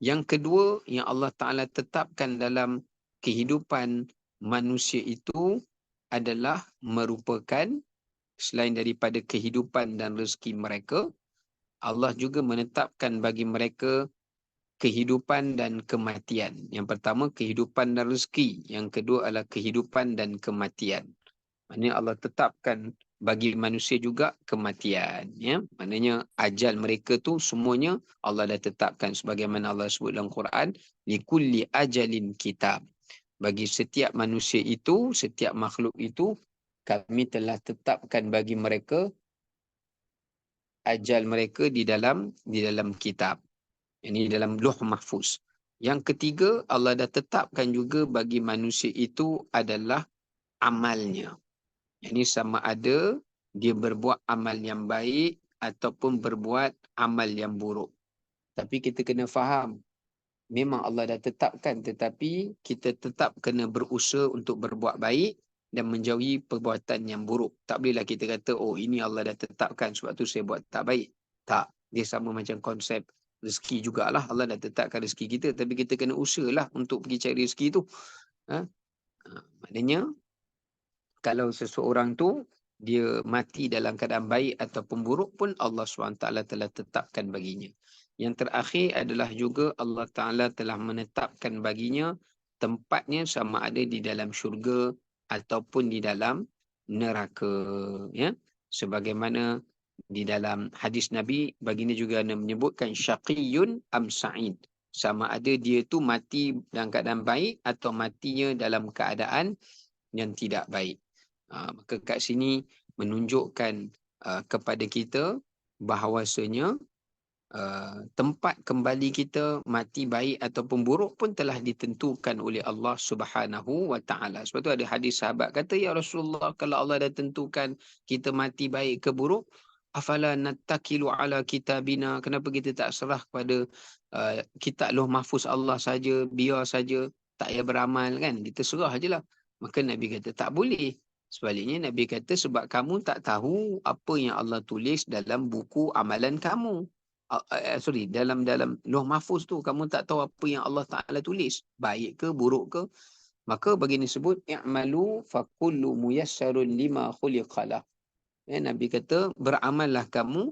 Yang kedua yang Allah Ta'ala tetapkan dalam kehidupan manusia itu adalah merupakan selain daripada kehidupan dan rezeki mereka, Allah juga menetapkan bagi mereka kehidupan dan kematian. Yang pertama kehidupan dan rezeki, yang kedua adalah kehidupan dan kematian. Maknanya Allah tetapkan bagi manusia juga kematian, ya. Maknanya ajal mereka tu semuanya Allah dah tetapkan sebagaimana Allah sebut dalam Quran, likulli ajalin kitab. Bagi setiap manusia itu, setiap makhluk itu, kami telah tetapkan bagi mereka ajal mereka di dalam kitab. Ini dalam Lauh Mahfuz. Yang ketiga, Allah dah tetapkan juga bagi manusia itu adalah amalnya. Ini sama ada dia berbuat amal yang baik ataupun berbuat amal yang buruk. Tapi kita kena faham, memang Allah dah tetapkan, tetapi kita tetap kena berusaha untuk berbuat baik dan menjauhi perbuatan yang buruk. Tak bolehlah kita kata, oh ini Allah dah tetapkan sebab tu saya buat tak baik. Tak. Dia sama macam konsep rezeki jugalah. Allah dah tetapkan rezeki kita, tapi kita kena usahalah untuk pergi cari rezeki tu. Maknanya, kalau seseorang tu dia mati dalam keadaan baik ataupun buruk pun Allah SWT telah tetapkan baginya. Yang terakhir adalah juga Allah Ta'ala telah menetapkan baginya tempatnya sama ada di dalam syurga ataupun di dalam neraka. Ya? Sebagaimana di dalam hadis Nabi, baginda juga menyebutkan syaqiyun am sa'id. Sama ada dia tu mati dalam keadaan baik atau matinya dalam keadaan yang tidak baik. Maka kat sini menunjukkan kepada kita bahawasanya tempat kembali kita mati baik ataupun buruk pun telah ditentukan oleh Allah Subhanahu wa taala. Sebab tu ada hadis sahabat kata, ya Rasulullah, kalau Allah dah tentukan kita mati baik ke buruk, afala nattakilu ala kitabina, kenapa kita tak serah kepada kitab Lauh Mahfuz Allah saja, biar saja, tak payah beramal kan, kita serah ajalah. Maka Nabi kata tak boleh. Sebaliknya Nabi kata sebab kamu tak tahu apa yang Allah tulis dalam buku amalan kamu. Dalam Lauh Mahfuz tu kamu tak tahu apa yang Allah Ta'ala tulis, baik ke buruk ke. Maka baginda sebut i'malu fakullu muyassarun lima khuliqalah. Nabi kata beramallah kamu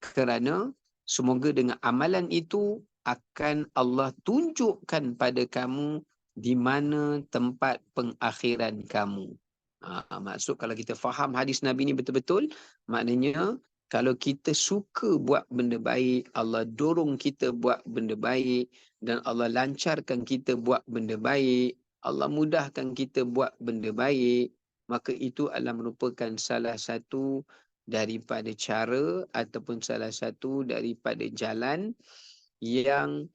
kerana semoga dengan amalan itu akan Allah tunjukkan pada kamu di mana tempat pengakhiran kamu. Maksud kalau kita faham hadis Nabi ni betul-betul, maknanya kalau kita suka buat benda baik, Allah dorong kita buat benda baik, dan Allah lancarkan kita buat benda baik, Allah mudahkan kita buat benda baik, maka itu adalah merupakan salah satu daripada cara ataupun salah satu daripada jalan yang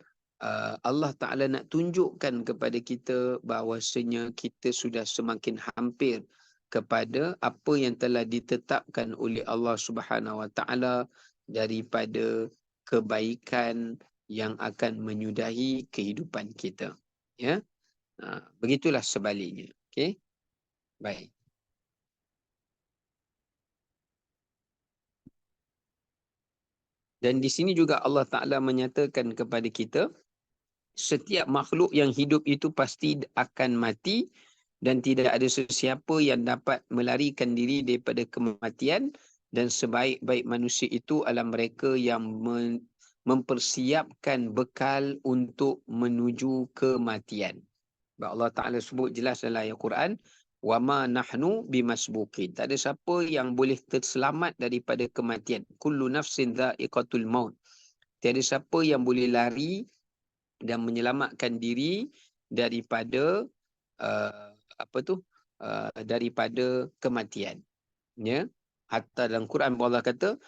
Allah Ta'ala nak tunjukkan kepada kita bahawasanya kita sudah semakin hampir kepada apa yang telah ditetapkan oleh Allah Subhanahu Wa Ta'ala daripada kebaikan yang akan menyudahi kehidupan kita. Ya, begitulah sebaliknya. Okey, baik. Dan di sini juga Allah Ta'ala menyatakan kepada kita, setiap makhluk yang hidup itu pasti akan mati dan tidak ada sesiapa yang dapat melarikan diri daripada kematian, dan sebaik-baik manusia itu adalah mereka yang mempersiapkan bekal untuk menuju kematian. Allah Ta'ala sebut jelas dalam ayat Quran, wa ma nahnu bimasbuqin. Tak ada siapa yang boleh terselamat daripada kematian. Kullu nafsin dha'iqatul maut. Tiada siapa yang boleh lari dan menyelamatkan diri daripada daripada kematian. Ya, hatta dalam Quran Allah kata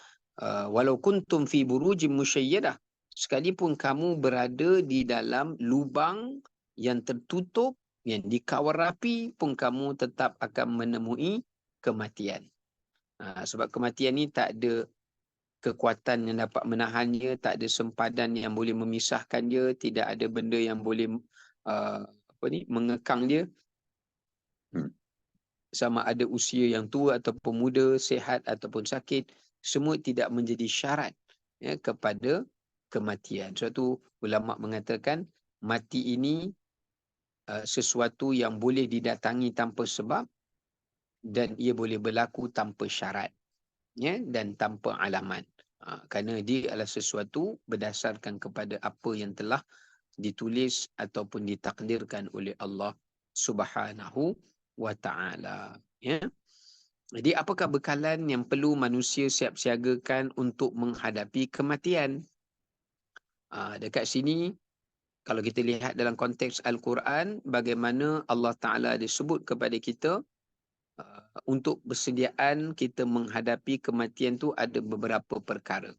walau kuntum fi burujim musyayyadah, sekalipun kamu berada di dalam lubang yang tertutup, yang dikawal rapi pun kamu tetap akan menemui kematian. Sebab kematian ni tak ada kekuatan yang dapat menahannya, tak ada sempadan yang boleh memisahkan dia, tidak ada benda yang boleh mengekang dia. Sama ada usia yang tua ataupun muda, sihat ataupun sakit, semua tidak menjadi syarat ya, kepada kematian. Suatu ulama mengatakan mati ini sesuatu yang boleh didatangi tanpa sebab dan ia boleh berlaku tanpa syarat ya, dan tanpa alamat. Kerana dia adalah sesuatu berdasarkan kepada apa yang telah ditulis ataupun ditakdirkan oleh Allah Subhanahu wa ta'ala. Ya. Jadi apakah bekalan yang perlu manusia siap siagakan untuk menghadapi kematian? Dekat sini, kalau kita lihat dalam konteks Al-Quran, bagaimana Allah Ta'ala disebut kepada kita, untuk persediaan kita menghadapi kematian tu ada beberapa perkara.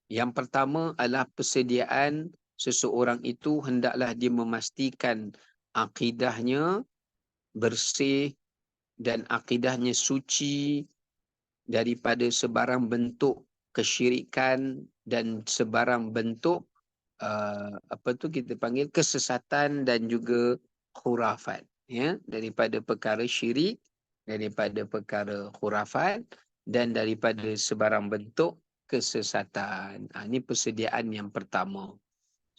Yang pertama adalah persediaan seseorang itu hendaklah dia memastikan akidahnya bersih dan akidahnya suci daripada sebarang bentuk kesyirikan dan sebarang bentuk kita panggil kesesatan dan juga khurafat, ya, daripada perkara syirik, daripada perkara khurafat dan daripada sebarang bentuk kesesatan. Ini persediaan yang pertama.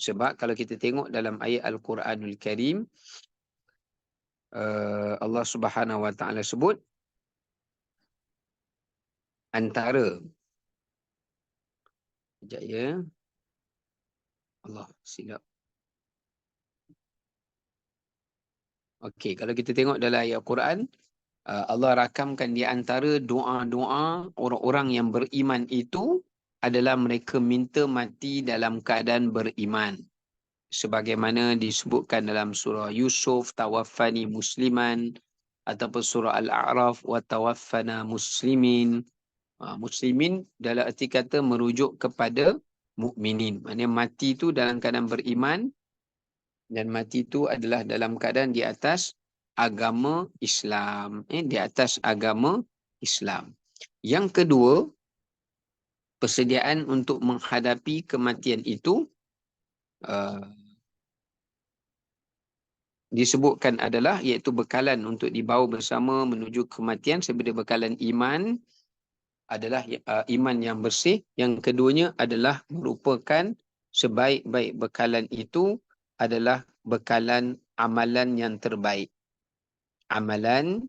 Sebab kalau kita tengok dalam ayat Al-Quranul Karim, Allah Subhanahu Wa Taala sebut antara, sekejap ya, Allah silap. Okey, kalau kita tengok dalam ayat Quran, Allah rakamkan di antara doa-doa orang-orang yang beriman itu adalah mereka minta mati dalam keadaan beriman. Sebagaimana disebutkan dalam surah Yusuf, tawaffani musliman, ataupun surah Al-A'raf, wa tawaffana muslimin. Muslimin dalam arti kata merujuk kepada mukminin. Maksudnya mati itu dalam keadaan beriman dan mati itu adalah dalam keadaan di atas agama Islam. Di atas agama Islam. Yang kedua, persediaan untuk menghadapi kematian itu disebutkan adalah iaitu bekalan untuk dibawa bersama menuju kematian. Sebenarnya bekalan iman adalah iman yang bersih. Yang keduanya adalah merupakan sebaik-baik bekalan itu adalah bekalan amalan yang terbaik. Amalan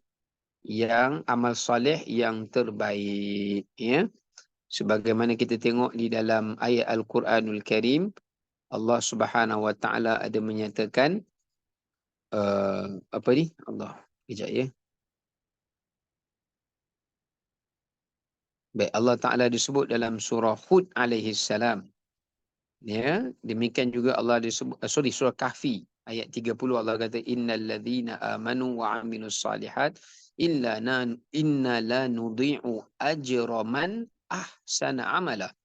yang amal soleh yang terbaik. Ya. Sebagaimana kita tengok di dalam ayat Al-Quranul Karim, Allah Subhanahu Wa Taala ada menyatakan Allah, kejap ya. Baik, Allah Ta'ala disebut dalam surah Hud alaihi salam. Ya, demikian juga Allah disebut, surah Kahfi ayat 30, Allah kata innal ladzina amanu wa amilus salihat inna la nudhi'u ajra man ahsana amala.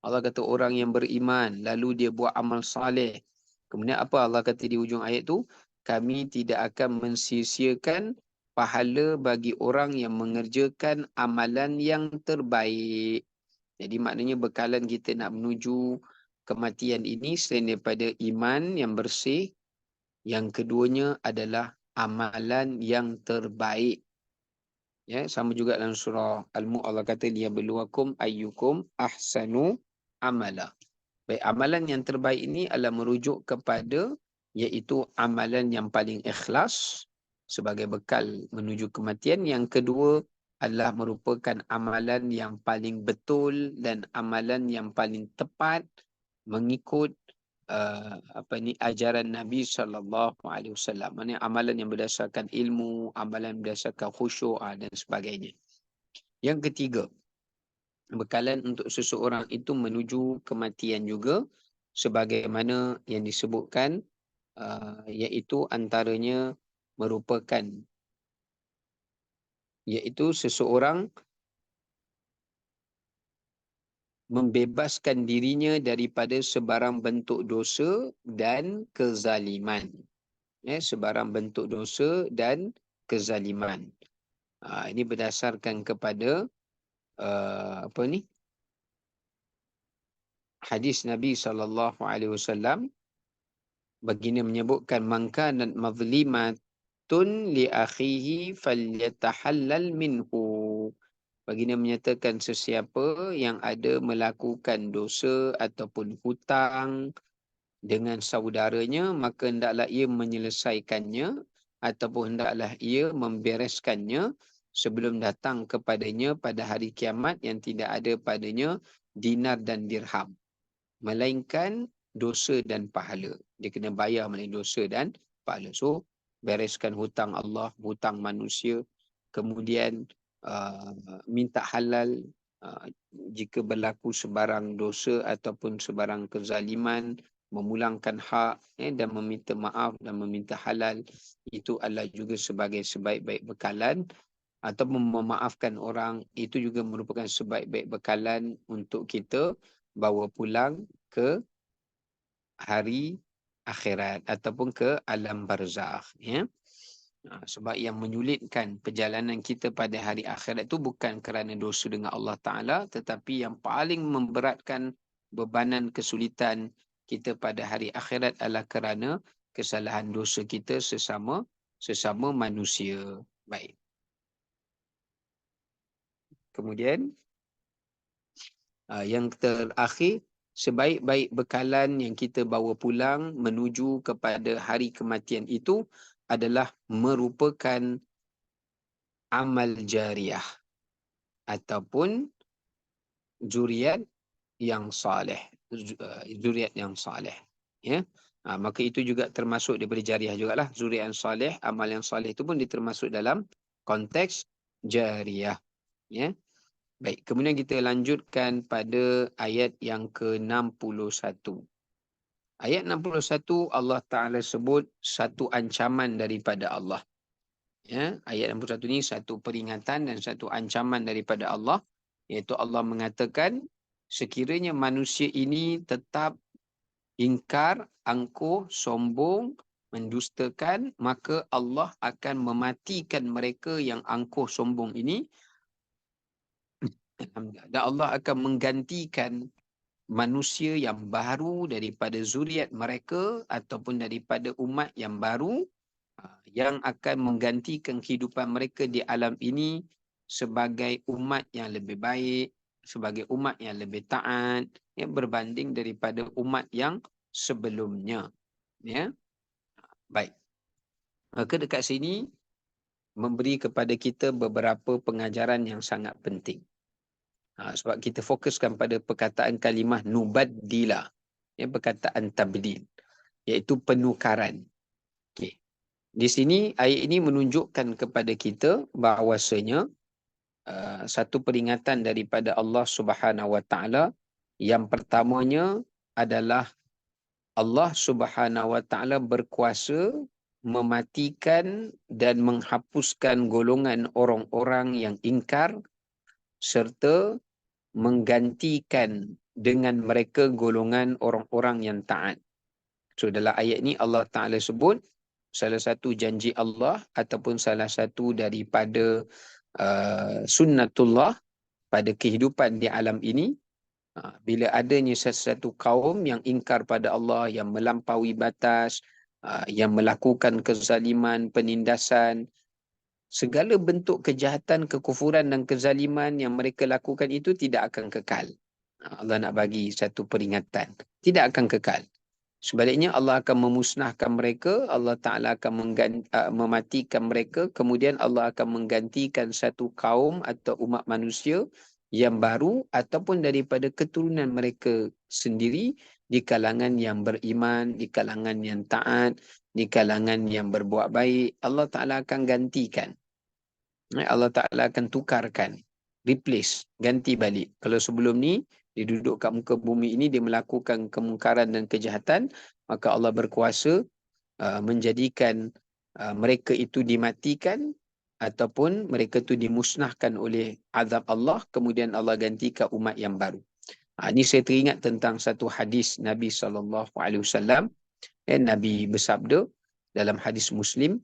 Allah kata orang yang beriman lalu dia buat amal saleh. Kemudian apa Allah kata di hujung ayat tu? Kami tidak akan mensia-siakan pahala bagi orang yang mengerjakan amalan yang terbaik. Jadi maknanya bekalan kita nak menuju kematian ini selain daripada iman yang bersih, yang keduanya adalah amalan yang terbaik. Ya, sama juga dalam surah Al-Mulk Allah kata liyabluwakum ayyukum ahsanu amala. Baik, amalan yang terbaik ini adalah merujuk kepada iaitu amalan yang paling ikhlas sebagai bekal menuju kematian. Yang kedua adalah merupakan amalan yang paling betul dan amalan yang paling tepat mengikut ajaran Nabi SAW. Maksudnya amalan yang berdasarkan ilmu, amalan berdasarkan khusyuk dan sebagainya. Yang ketiga, bekalan untuk seseorang itu menuju kematian juga, sebagaimana yang disebutkan, iaitu antaranya merupakan, iaitu seseorang membebaskan dirinya daripada sebarang bentuk dosa dan kezaliman. Sebarang bentuk dosa dan kezaliman. Ini berdasarkan kepada hadis Nabi SAW. Baginda menyebutkan, man kanat mazlimatun li akhihi falyatahallal minhu. Baginda menyatakan, sesiapa yang ada melakukan dosa ataupun hutang dengan saudaranya, maka hendaklah ia menyelesaikannya ataupun hendaklah ia membereskannya sebelum datang kepadanya pada hari kiamat yang tidak ada padanya dinar dan dirham, melainkan dosa dan pahala. Dia kena bayar melalui dosa dan pahala. So, bereskan hutang Allah, hutang manusia, kemudian minta halal jika berlaku sebarang dosa ataupun sebarang kezaliman, memulangkan hak dan meminta maaf dan meminta halal, itu adalah juga sebagai sebaik-baik bekalan. Atau memaafkan orang, itu juga merupakan sebaik-baik bekalan untuk kita bawa pulang ke hari akhirat ataupun ke alam barzakh. Sebab yang menyulitkan perjalanan kita pada hari akhirat itu bukan kerana dosa dengan Allah Ta'ala, tetapi yang paling memberatkan bebanan kesulitan kita pada hari akhirat adalah kerana kesalahan dosa kita sesama manusia. Baik. Kemudian yang terakhir, sebaik-baik bekalan yang kita bawa pulang menuju kepada hari kematian itu adalah merupakan amal jariah ataupun zuriat yang saleh. Zuriat yang saleh. Ya. Maka itu juga termasuk daripada jariah jugalah. Zuriat yang saleh, amal yang saleh itu pun termasuk dalam konteks jariah. Ya. Baik, kemudian kita lanjutkan pada ayat yang ke-61. Ayat 61 Allah Ta'ala sebut satu ancaman daripada Allah. Ya, ayat 61 ini satu peringatan dan satu ancaman daripada Allah, iaitu Allah mengatakan, sekiranya manusia ini tetap ingkar, angkuh, sombong, mendustakan, maka Allah akan mematikan mereka yang angkuh, sombong ini. Dan Allah akan menggantikan manusia yang baru daripada zuriat mereka ataupun daripada umat yang baru yang akan menggantikan kehidupan mereka di alam ini sebagai umat yang lebih baik, sebagai umat yang lebih taat, berbanding daripada umat yang sebelumnya. Ya. Baik. Maka dekat sini memberi kepada kita beberapa pengajaran yang sangat penting. Sebab kita fokuskan pada perkataan kalimah nubaddila, perkataan tabdil, iaitu penukaran. Okay. Di sini ayat ini menunjukkan kepada kita bahawasanya satu peringatan daripada Allah Subhanahu Wa Taala. Yang pertamanya adalah Allah Subhanahu Wa Taala berkuasa mematikan dan menghapuskan golongan orang-orang yang ingkar serta menggantikan dengan mereka golongan orang-orang yang taat. So dalam ayat ni Allah Ta'ala sebut salah satu janji Allah ataupun salah satu daripada sunnatullah pada kehidupan di alam ini, bila adanya sesuatu kaum yang ingkar pada Allah, yang melampaui batas, yang melakukan kezaliman, penindasan, segala bentuk kejahatan, kekufuran dan kezaliman yang mereka lakukan itu tidak akan kekal. Allah nak bagi satu peringatan. Tidak akan kekal. Sebaliknya Allah akan memusnahkan mereka, Allah Ta'ala akan mematikan mereka, kemudian Allah akan menggantikan satu kaum atau umat manusia yang baru ataupun daripada keturunan mereka sendiri di kalangan yang beriman, di kalangan yang taat, di kalangan yang berbuat baik, Allah Ta'ala akan gantikan. Allah Ta'ala akan tukarkan, replace, ganti balik. Kalau sebelum ni, dia duduk kat muka bumi ini, dia melakukan kemungkaran dan kejahatan, maka Allah berkuasa menjadikan mereka itu dimatikan ataupun mereka itu dimusnahkan oleh azab Allah, kemudian Allah gantikan umat yang baru. Ini saya teringat tentang satu hadis Nabi SAW. Nabi bersabda dalam hadis Muslim,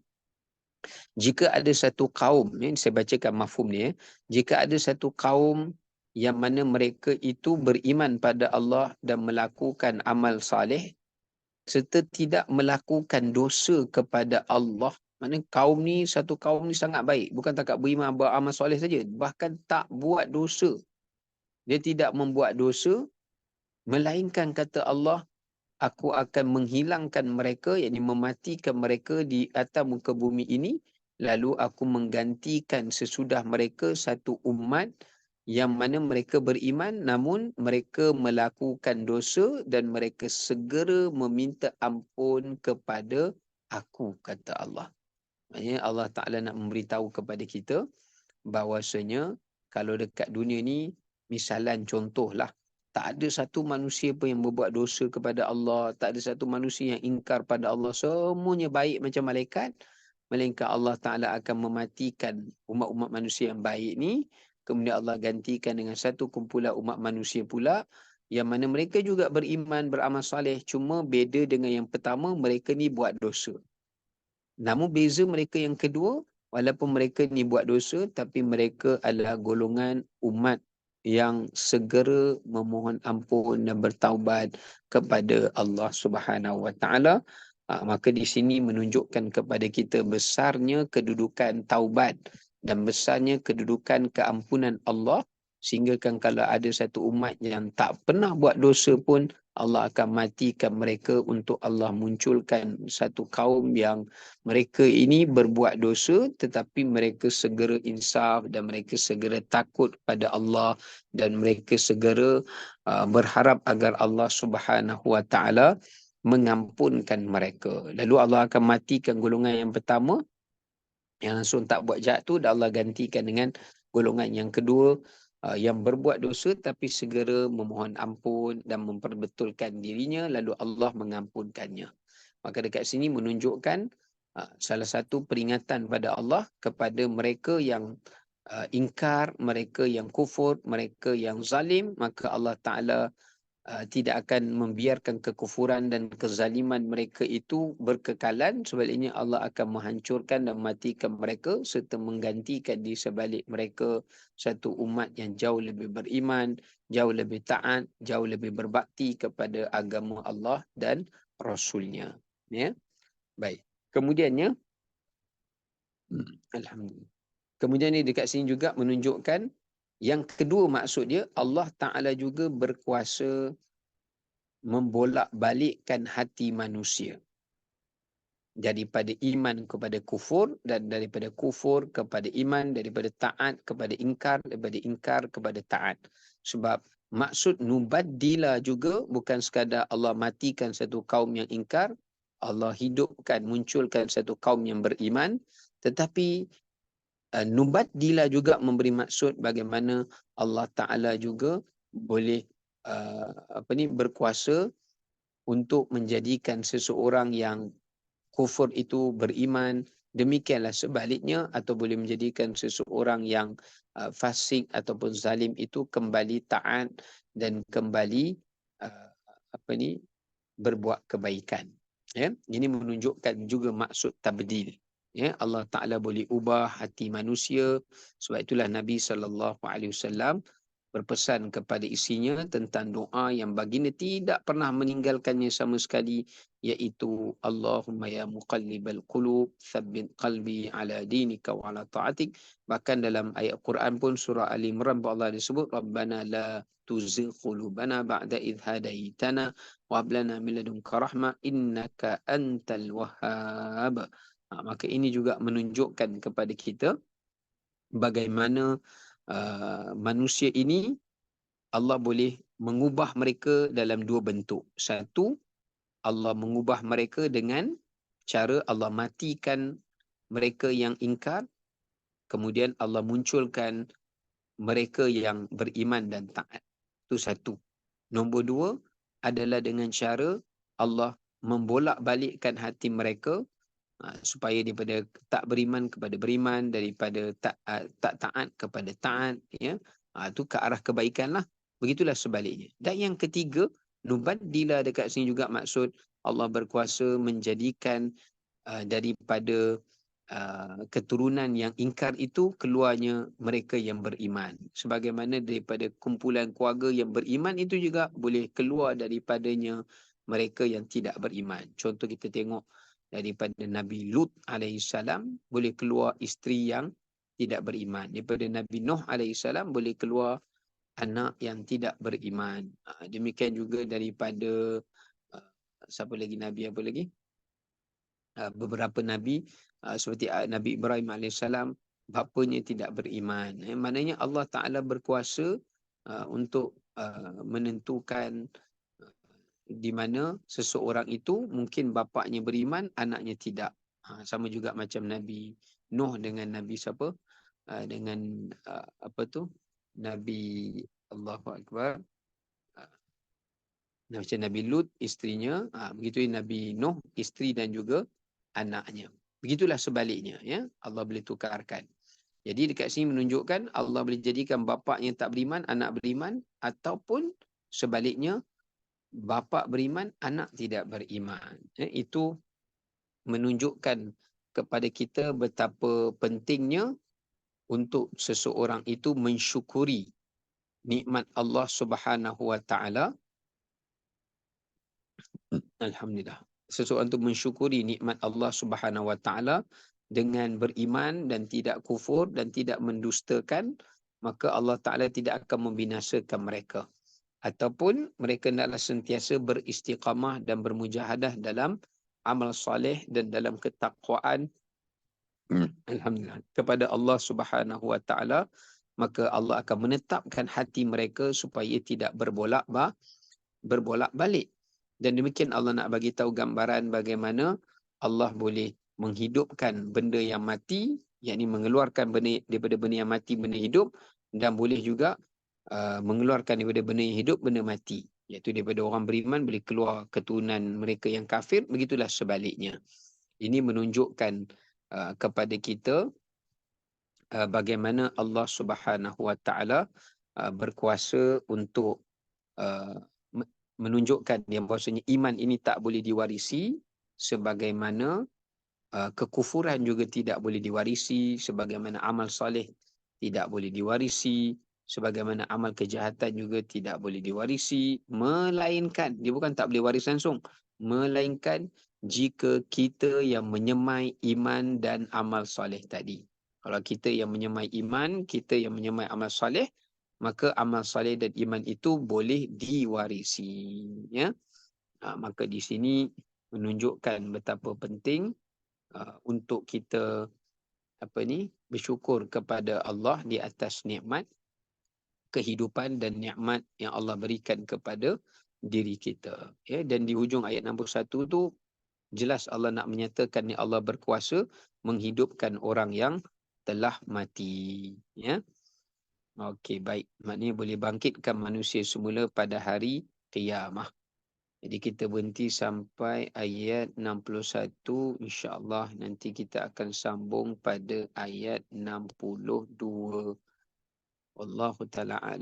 jika ada satu kaum, saya bacakan mafhum ni, jika ada satu kaum yang mana mereka itu beriman pada Allah dan melakukan amal saleh serta tidak melakukan dosa kepada Allah, maknanya kaum ni, satu kaum ni sangat baik, bukan takat beriman beramal soleh saja, bahkan tak buat dosa, dia tidak membuat dosa, melainkan kata Allah, aku akan menghilangkan mereka, yakni mematikan mereka di atas muka bumi ini, lalu aku menggantikan sesudah mereka satu umat yang mana mereka beriman namun mereka melakukan dosa dan mereka segera meminta ampun kepada aku, kata Allah. Maksudnya Allah Ta'ala nak memberitahu kepada kita bahawasanya kalau dekat dunia ni, misalan contohlah, tak ada satu manusia pun yang berbuat dosa kepada Allah, tak ada satu manusia yang ingkar pada Allah, semuanya baik macam malaikat, melainkan Allah Ta'ala akan mematikan umat-umat manusia yang baik ni, kemudian Allah gantikan dengan satu kumpulan umat manusia pula, yang mana mereka juga beriman, beramal soleh, cuma beza dengan yang pertama, mereka ni buat dosa. Namun beza mereka yang kedua, walaupun mereka ni buat dosa, tapi mereka adalah golongan umat yang segera memohon ampun dan bertaubat kepada Allah Subhanahu Wa Taala. Maka di sini menunjukkan kepada kita besarnya kedudukan taubat dan besarnya kedudukan keampunan Allah, sehingga kan kalau ada satu umat yang tak pernah buat dosa pun, Allah akan matikan mereka untuk Allah munculkan satu kaum yang mereka ini berbuat dosa tetapi mereka segera insaf dan mereka segera takut pada Allah dan mereka segera berharap agar Allah Subhanahu Wa Taala mengampunkan mereka. Lalu Allah akan matikan golongan yang pertama yang langsung tak buat jahat tu, dan Allah gantikan dengan golongan yang kedua yang berbuat dosa tapi segera memohon ampun dan memperbetulkan dirinya, lalu Allah mengampunkannya. Maka dekat sini menunjukkan salah satu peringatan pada Allah kepada mereka yang ingkar, mereka yang kufur, mereka yang zalim, maka Allah Ta'ala tidak akan membiarkan kekufuran dan kezaliman mereka itu berkekalan. Sebaliknya Allah akan menghancurkan dan matikan mereka serta menggantikan di sebalik mereka satu umat yang jauh lebih beriman, jauh lebih taat, jauh lebih berbakti kepada agama Allah dan Rasulnya. Ya, baik. Kemudiannya, Alhamdulillah. Kemudian ni dekat sini juga menunjukkan yang kedua, maksud dia Allah Ta'ala juga berkuasa membolak-balikkan hati manusia daripada iman kepada kufur dan daripada kufur kepada iman, daripada taat kepada ingkar, daripada ingkar kepada taat. Sebab maksud nubaddila juga bukan sekadar Allah matikan satu kaum yang ingkar, Allah hidupkan, munculkan satu kaum yang beriman, tetapi nubaddila juga memberi maksud bagaimana Allah Ta'ala juga boleh berkuasa untuk menjadikan seseorang yang kufur itu beriman, demikianlah sebaliknya, atau boleh menjadikan seseorang yang fasik ataupun zalim itu kembali taat dan kembali berbuat kebaikan. Ya, ini menunjukkan juga maksud tabdil. Ya, Allah Ta'ala boleh ubah hati manusia. Sebab itulah Nabi SAW berpesan kepada isinya tentang doa yang baginda tidak pernah meninggalkannya sama sekali, iaitu Allahumma ya muqallibal qulub tsabbit qalbi ala dinika wa ala ta'atik. Bahkan dalam ayat Quran pun surah Ali Imran Allah disebut Rabbana la tuzigh qulubana ba'da idh hadaitana wa hab lana min ladunka rahmah innaka antal wahhab. Maka ini juga menunjukkan kepada kita bagaimana manusia ini Allah boleh mengubah mereka dalam dua bentuk. Satu, Allah mengubah mereka dengan cara Allah matikan mereka yang ingkar, kemudian Allah munculkan mereka yang beriman dan taat. Itu satu. Nombor dua adalah dengan cara Allah membolak-balikkan hati mereka supaya daripada tak beriman kepada beriman, daripada tak taat kepada taat, ya. Itu ke arah kebaikan lah. Begitulah sebaliknya. Dan yang ketiga, nubaddila dekat sini juga maksud Allah berkuasa menjadikan daripada keturunan yang ingkar itu keluarnya mereka yang beriman. Sebagaimana daripada kumpulan keluarga yang beriman itu juga boleh keluar daripadanya mereka yang tidak beriman. Contoh kita tengok daripada Nabi Lut alaihissalam boleh keluar isteri yang tidak beriman. Daripada Nabi Nuh alaihissalam boleh keluar anak yang tidak beriman. Demikian juga daripada siapa lagi Nabi apa lagi? Beberapa Nabi seperti Nabi Ibrahim alaihissalam, bapanya tidak beriman. Maknanya Allah Ta'ala berkuasa untuk menentukan di mana seseorang itu mungkin bapaknya beriman, anaknya tidak. Sama juga macam Nabi Nuh dengan Nabi siapa? Dengan apa tu? Nabi Allahu Akbar. Macam Nabi Lut, isterinya. Begitu Nabi Nuh, isteri dan juga anaknya. Begitulah sebaliknya, ya. Allah boleh tukarkan. Jadi dekat sini menunjukkan Allah boleh jadikan bapa yang tak beriman, anak beriman, ataupun sebaliknya bapa beriman, anak tidak beriman. Itu menunjukkan kepada kita betapa pentingnya untuk seseorang itu mensyukuri nikmat Allah Subhanahu Wa Taala. Alhamdulillah. Seseorang itu mensyukuri nikmat Allah Subhanahu Wa Taala dengan beriman dan tidak kufur dan tidak mendustakan, maka Allah Taala tidak akan membinasakan mereka. Ataupun mereka hendaklah sentiasa beristiqamah dan bermujahadah dalam amal soleh dan dalam ketakwaan alhamdulillah kepada Allah Subhanahu Wa Taala, maka Allah akan menetapkan hati mereka supaya tidak berbolak-balik. Dan demikian Allah nak bagi tahu gambaran bagaimana Allah boleh menghidupkan benda yang mati, yakni mengeluarkan benda daripada benda yang mati benda hidup, dan boleh juga mengeluarkan daripada benda yang hidup benda mati, iaitu daripada orang beriman boleh keluar keturunan mereka yang kafir. Begitulah sebaliknya. Ini menunjukkan kepada kita bagaimana Allah Subhanahu Wa Taala berkuasa untuk menunjukkan yang bahawasanya iman ini tak boleh diwarisi, sebagaimana kekufuran juga tidak boleh diwarisi, sebagaimana amal soleh tidak boleh diwarisi, sebagaimana amal kejahatan juga tidak boleh diwarisi, melainkan, dia bukan tak boleh waris langsung, melainkan jika kita yang menyemai iman dan amal soleh tadi. Kalau kita yang menyemai iman, kita yang menyemai amal soleh, maka amal soleh dan iman itu boleh diwarisi, ya. Maka di sini menunjukkan betapa penting untuk kita bersyukur kepada Allah di atas nikmat kehidupan dan nikmat yang Allah berikan kepada diri kita, ya. Dan di hujung ayat 61 tu jelas Allah nak menyatakan ni Allah berkuasa menghidupkan orang yang telah mati, ya. Okey, baik. Maknanya boleh bangkitkan manusia semula pada hari qiyamah. Jadi kita berhenti sampai ayat 61. InsyaAllah nanti kita akan sambung pada ayat 62. Wallahu ta'ala a'lam.